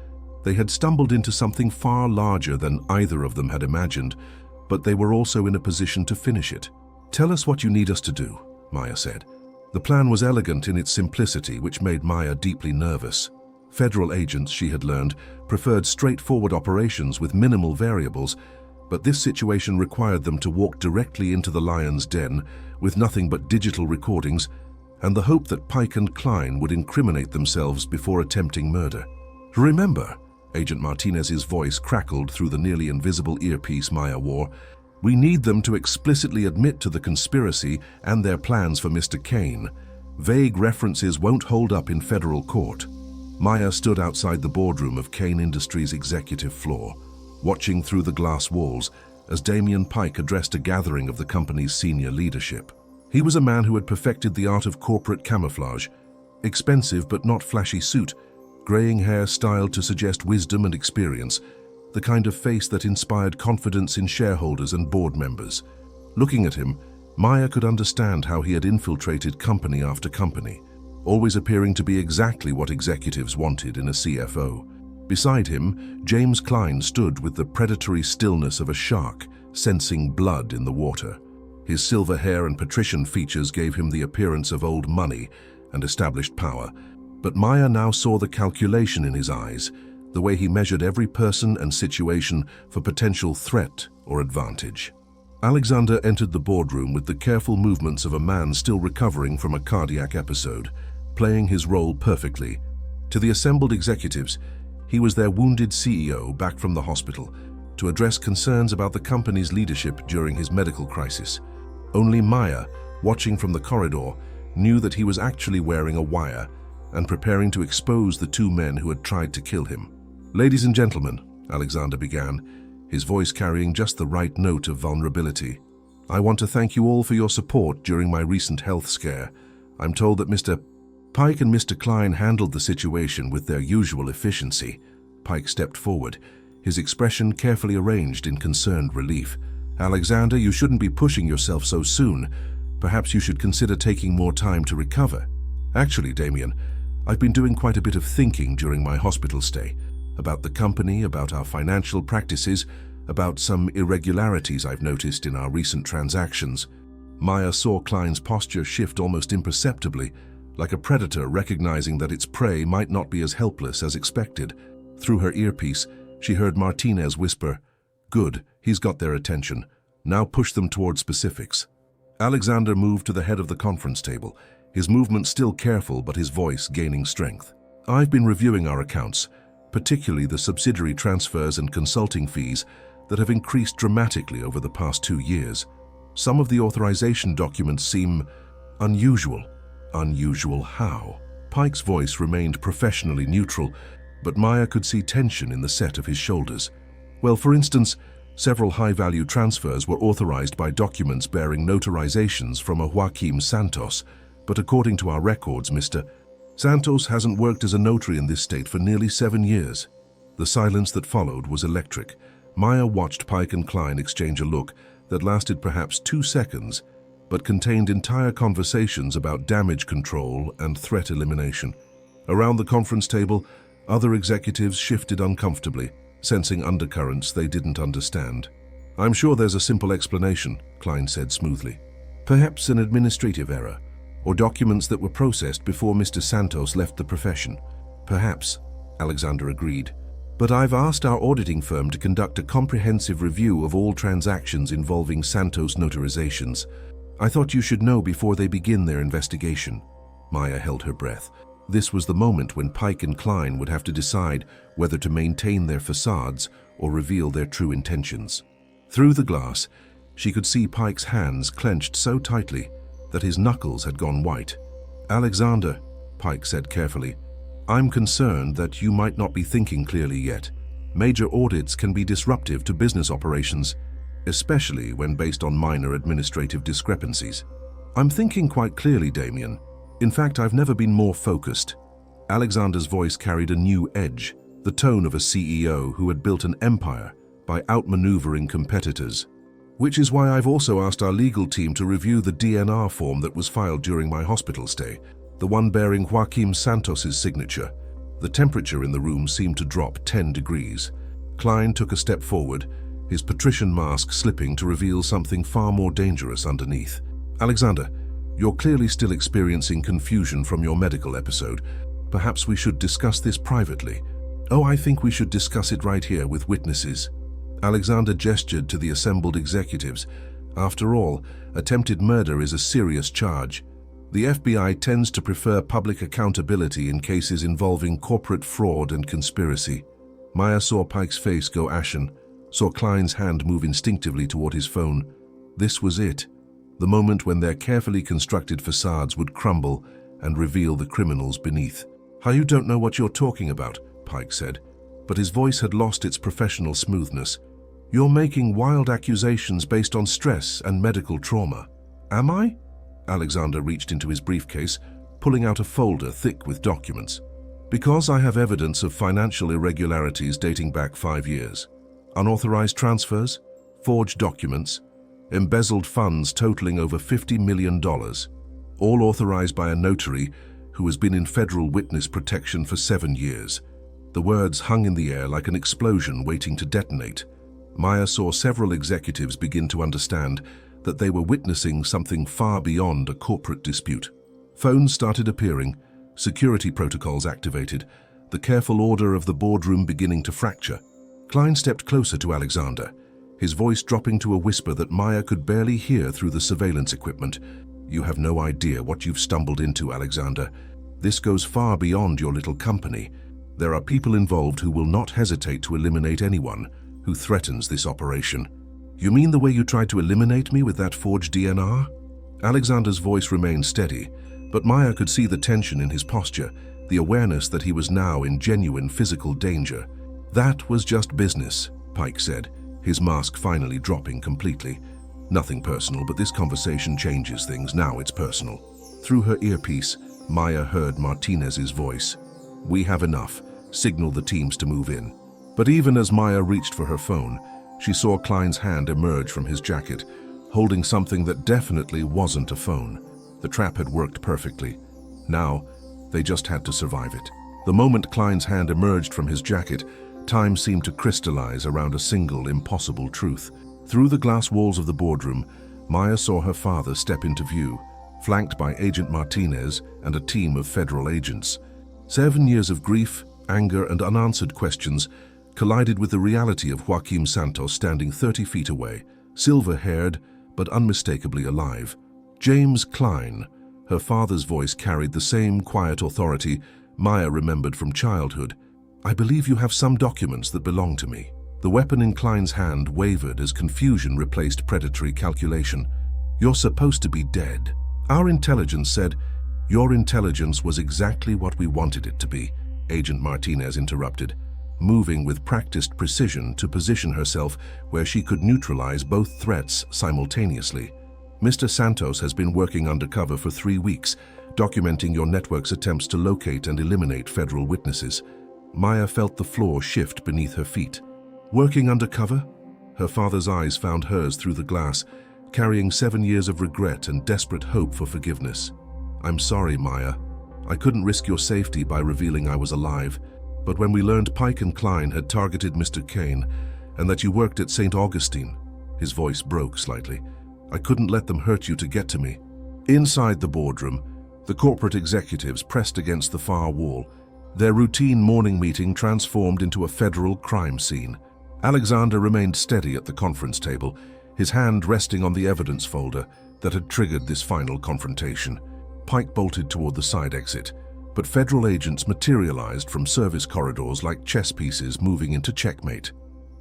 Speaker 1: They had stumbled into something far larger than either of them had imagined, but they were also in a position to finish it. "Tell us what you need us to do," Maya said. The plan was elegant in its simplicity, which made Maya deeply nervous. Federal agents, she had learned, preferred straightforward operations with minimal variables, but this situation required them to walk directly into the lion's den with nothing but digital recordings and the hope that Pike and Klein would incriminate themselves before attempting murder. "Remember," Agent Martinez's voice crackled through the nearly invisible earpiece Maya wore, "we need them to explicitly admit to the conspiracy and their plans for Mr. Kane. Vague references won't hold up in federal court." Maya stood outside the boardroom of Kane Industries' executive floor, watching through the glass walls as Damian Pike addressed a gathering of the company's senior leadership. He was a man who had perfected the art of corporate camouflage, expensive but not flashy suit, graying hair styled to suggest wisdom and experience, the kind of face that inspired confidence in shareholders and board members. Looking at him, Maya could understand how he had infiltrated company after company, always appearing to be exactly what executives wanted in a CFO. Beside him, James Klein stood with the predatory stillness of a shark, sensing blood in the water. His silver hair and patrician features gave him the appearance of old money and established power, but Maya now saw the calculation in his eyes, the way he measured every person and situation for potential threat or advantage. Alexander entered the boardroom with the careful movements of a man still recovering from a cardiac episode, playing his role perfectly. To the assembled executives, he was their wounded CEO back from the hospital to address concerns about the company's leadership during his medical crisis. Only Maya, watching from the corridor, knew that he was actually wearing a wire and preparing to expose the two men who had tried to kill him. "Ladies and gentlemen," Alexander began, his voice carrying just the right note of vulnerability, "I want to thank you all for your support during my recent health scare. I'm told that Mr. Pike and Mr. Klein handled the situation with their usual efficiency." Pike stepped forward, his expression carefully arranged in concerned relief. "Alexander, you shouldn't be pushing yourself so soon. Perhaps you should consider taking more time to recover." "Actually, Damien, I've been doing quite a bit of thinking during my hospital stay. About the company, about our financial practices. about some irregularities I've noticed in our recent transactions. Maya saw Klein's posture shift almost imperceptibly, like a predator recognizing that its prey might not be as helpless as expected. Through her earpiece, she heard Martinez whisper, "Good, he's got their attention. Now push them toward specifics." Alexander moved to the head of the conference table, his movement still careful but his voice gaining strength. "I've been reviewing our accounts, particularly the subsidiary transfers and consulting fees that have increased dramatically over the past 2 years. Some of the authorization documents seem unusual." "Unusual how?" Pike's voice remained professionally neutral, but Maya could see tension in the set of his shoulders. "Well, for instance, several high-value transfers were authorized by documents bearing notarizations from a Joaquim Santos, but according to our records, Mr. Santos hasn't worked as a notary in this state for nearly 7 years. The silence that followed was electric. Maya watched Pike and Klein exchange a look that lasted perhaps 2 seconds, but contained entire conversations about damage control and threat elimination. Around the conference table, other executives shifted uncomfortably, sensing undercurrents they didn't understand. "I'm sure there's a simple explanation," Klein said smoothly. "Perhaps an administrative error, or documents that were processed before Mr. Santos left the profession." "Perhaps," Alexander agreed. "But I've asked our auditing firm to conduct a comprehensive review of all transactions involving Santos notarizations. I thought you should know before they begin their investigation." Maya held her breath. This was the moment when Pike and Klein would have to decide whether to maintain their facades or reveal their true intentions. Through the glass, she could see Pike's hands clenched so tightly that his knuckles had gone white. "Alexander," Pike said carefully, "I'm concerned that you might not be thinking clearly yet. Major audits can be disruptive to business operations, especially when based on minor administrative discrepancies." "I'm thinking quite clearly, Damien. In fact, I've never been more focused." Alexander's voice carried a new edge, the tone of a CEO who had built an empire by outmaneuvering competitors. "Which is why I've also asked our legal team to review the DNR form that was filed during my hospital stay, the one bearing Joaquim Santos's signature." The temperature in the room seemed to drop 10 degrees. Klein took a step forward, his patrician mask slipping to reveal something far more dangerous underneath. "Alexander, you're clearly still experiencing confusion from your medical episode. Perhaps we should discuss this privately." "Oh, I think we should discuss it right here with witnesses." Alexander gestured to the assembled executives. After all, attempted murder is a serious charge. The FBI tends to prefer public accountability in cases involving corporate fraud and conspiracy. Maya saw Pike's face go ashen, saw Klein's hand move instinctively toward his phone. This was it, the moment when their carefully constructed facades would crumble and reveal the criminals beneath. "You don't know what you're talking about," Pike said, but his voice had lost its professional smoothness. "You're making wild accusations based on stress and medical trauma." "Am I?" Alexander reached into his briefcase, pulling out a folder thick with documents. "Because I have evidence of financial irregularities dating back 5 years. Unauthorized transfers, forged documents, embezzled funds totaling over $50 million, all authorized by a notary who has been in federal witness protection for 7 years." The words hung in the air like an explosion waiting to detonate. Maya saw several executives begin to understand that they were witnessing something far beyond a corporate dispute. Phones started appearing, security protocols activated, the careful order of the boardroom beginning to fracture. Klein stepped closer to Alexander, his voice dropping to a whisper that Maya could barely hear through the surveillance equipment. "You have no idea what you've stumbled into, Alexander. This goes far beyond your little company. There are people involved who will not hesitate to eliminate anyone who threatens this operation." "You mean the way you tried to eliminate me with that forged DNR?" Alexander's voice remained steady, but Maya could see the tension in his posture, the awareness that he was now in genuine physical danger. "That was just business," Pike said, his mask finally dropping completely. "Nothing personal, but this conversation changes things. Now it's personal." Through her earpiece, Maya heard Martinez's voice. "We have enough. Signal the teams to move in." But even as Maya reached for her phone, she saw Klein's hand emerge from his jacket, holding something that definitely wasn't a phone. The trap had worked perfectly. Now, they just had to survive it. The moment Klein's hand emerged from his jacket, Time seemed to crystallize around a single, impossible truth. Through the glass walls of the boardroom, Maya saw her father step into view, flanked by Agent Martinez and a team of federal agents. 7 years of grief, anger, and unanswered questions collided with the reality of Joaquim Santos standing 30 feet away, silver-haired but unmistakably alive. James Klein. Her father's voice carried the same quiet authority Maya remembered from childhood. "I believe you have some documents that belong to me." The weapon in Klein's hand wavered as confusion replaced predatory calculation. "You're supposed to be dead." "Our intelligence said." "Your intelligence was exactly what we wanted it to be," Agent Martinez interrupted, moving with practiced precision to position herself where she could neutralize both threats simultaneously. "Mr. Santos has been working undercover for 3 weeks, documenting your network's attempts to locate and eliminate federal witnesses." Maya felt the floor shift beneath her feet. "Working undercover?" Her father's eyes found hers through the glass, carrying 7 years of regret and desperate hope for forgiveness. "I'm sorry, Maya. I couldn't risk your safety by revealing I was alive. But when we learned Pike and Klein had targeted Mr. Kane and that you worked at St. Augustine," his voice broke slightly, "I couldn't let them hurt you to get to me." Inside the boardroom, the corporate executives pressed against the far wall, their routine morning meeting transformed into a federal crime scene. Alexander remained steady at the conference table, his hand resting on the evidence folder that had triggered this final confrontation. Pike bolted toward the side exit, but federal agents materialized from service corridors like chess pieces moving into checkmate.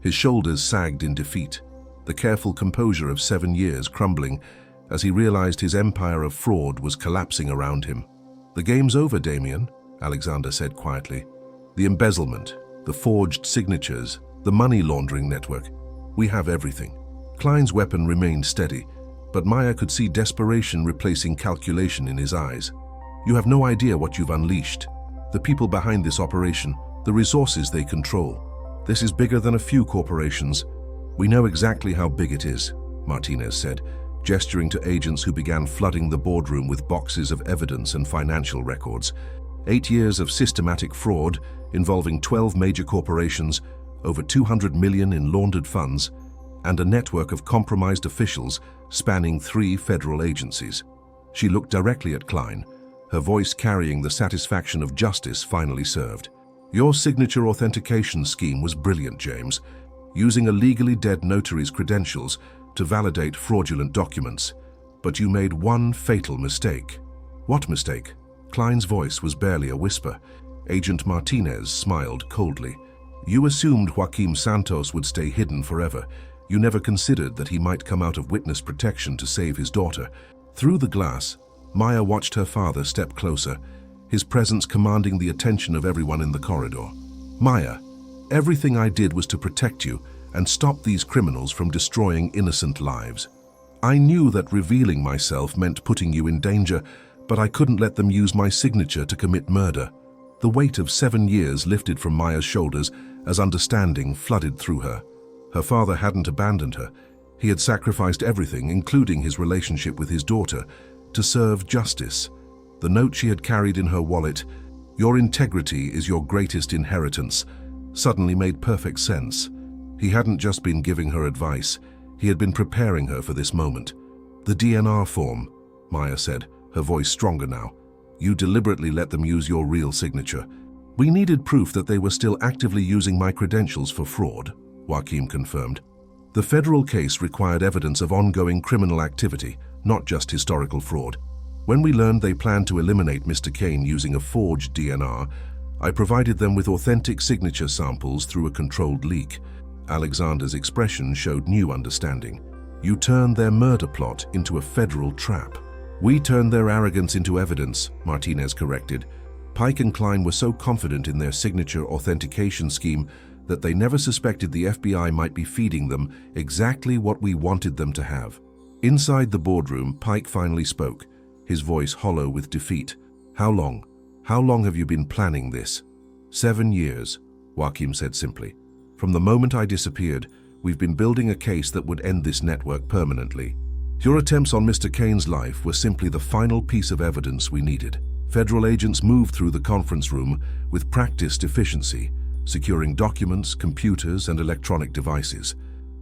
Speaker 1: His shoulders sagged in defeat, the careful composure of 7 years crumbling as he realized his empire of fraud was collapsing around him. "The game's over, Damien," Alexander said quietly. "The embezzlement, the forged signatures, the money laundering network. We have everything." Klein's weapon remained steady, but Maya could see desperation replacing calculation in his eyes. "You have no idea what you've unleashed. The people behind this operation, the resources they control. This is bigger than a few corporations." "We know exactly how big it is," Martinez said, gesturing to agents who began flooding the boardroom with boxes of evidence and financial records. 8 years of systematic fraud involving 12 major corporations, over 200 million in laundered funds, and a network of compromised officials spanning 3 federal agencies. She looked directly at Klein, her voice carrying the satisfaction of justice finally served. "Your signature authentication scheme was brilliant, James, using a legally dead notary's credentials to validate fraudulent documents. But you made one fatal mistake." "What mistake?" Klein's voice was barely a whisper. Agent Martinez smiled coldly. "You assumed Joaquim Santos would stay hidden forever. You never considered that he might come out of witness protection to save his daughter." Through the glass, Maya watched her father step closer, his presence commanding the attention of everyone in the corridor. "Maya, everything I did was to protect you and stop these criminals from destroying innocent lives. I knew that revealing myself meant putting you in danger, but I couldn't let them use my signature to commit murder." The weight of 7 years lifted from Maya's shoulders as understanding flooded through her. Her father hadn't abandoned her. He had sacrificed everything, including his relationship with his daughter, to serve justice. The note she had carried in her wallet, "Your integrity is your greatest inheritance," suddenly made perfect sense. He hadn't just been giving her advice, he had been preparing her for this moment. "The DNR form," Maya said, her voice stronger now. "You deliberately let them use your real signature." "We needed proof that they were still actively using my credentials for fraud," Joaquim confirmed. "The federal case required evidence of ongoing criminal activity, not just historical fraud. When we learned they planned to eliminate Mr. Kane using a forged DNR, I provided them with authentic signature samples through a controlled leak." Alexander's expression showed new understanding. "You turned their murder plot into a federal trap." "We turned their arrogance into evidence," Martinez corrected. Pike and Klein were so confident in their signature authentication scheme that they never suspected the FBI might be feeding them exactly what we wanted them to have. Inside the boardroom, Pike finally spoke, his voice hollow with defeat. "How long? How long have you been planning this?" 7 years, Joaquim said simply. "From the moment I disappeared, we've been building a case that would end this network permanently. Your attempts on Mr. Kane's life were simply the final piece of evidence we needed." Federal agents moved through the conference room with practiced efficiency, securing documents, computers, and electronic devices.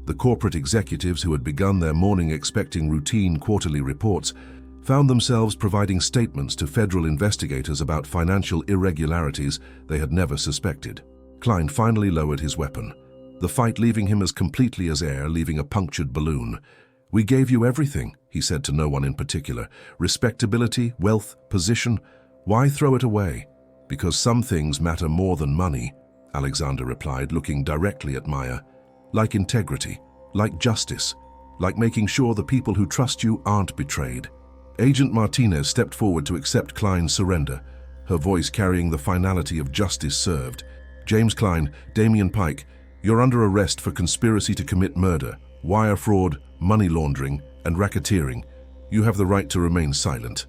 Speaker 1: The corporate executives who had begun their morning expecting routine quarterly reports found themselves providing statements to federal investigators about financial irregularities they had never suspected. Klein finally lowered his weapon, the fight leaving him as completely as air leaving a punctured balloon. "We gave you everything," he said to no one in particular. "Respectability, wealth, position. Why throw it away?" "Because some things matter more than money," Alexander replied, looking directly at Maya. "Like integrity, like justice, like making sure the people who trust you aren't betrayed." Agent Martinez stepped forward to accept Klein's surrender, her voice carrying the finality of justice served. "James Klein, Damian Pike, you're under arrest for conspiracy to commit murder, wire fraud, money laundering, and racketeering. You have the right to remain silent."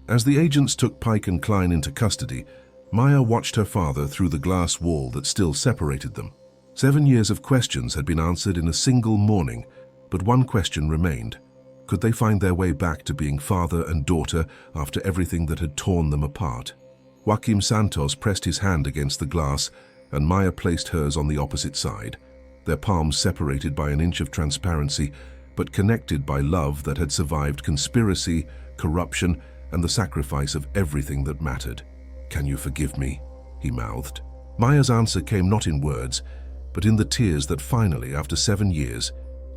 Speaker 1: As the agents took Pike and Klein into custody, Maya watched her father through the glass wall that still separated them. 7 years of questions had been answered in a single morning, but one question remained. Could they find their way back to being father and daughter after everything that had torn them apart? Joaquim Santos pressed his hand against the glass, and Maya placed hers on the opposite side, their palms separated by an inch of transparency, but connected by love that had survived conspiracy, corruption, and the sacrifice of everything that mattered. "Can you forgive me?" he mouthed. Maya's answer came not in words, but in the tears that finally, after 7 years,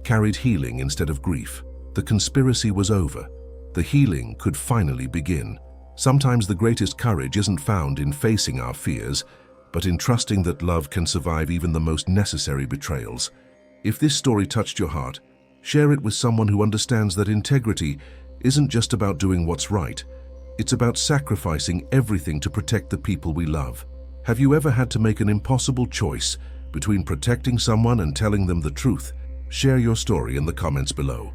Speaker 1: carried healing instead of grief. The conspiracy was over. The healing could finally begin. Sometimes the greatest courage isn't found in facing our fears, but in trusting that love can survive even the most necessary betrayals. If this story touched your heart, share it with someone who understands that integrity isn't just about doing what's right. It's about sacrificing everything to protect the people we love. Have you ever had to make an impossible choice between protecting someone and telling them the truth? Share your story in the comments below.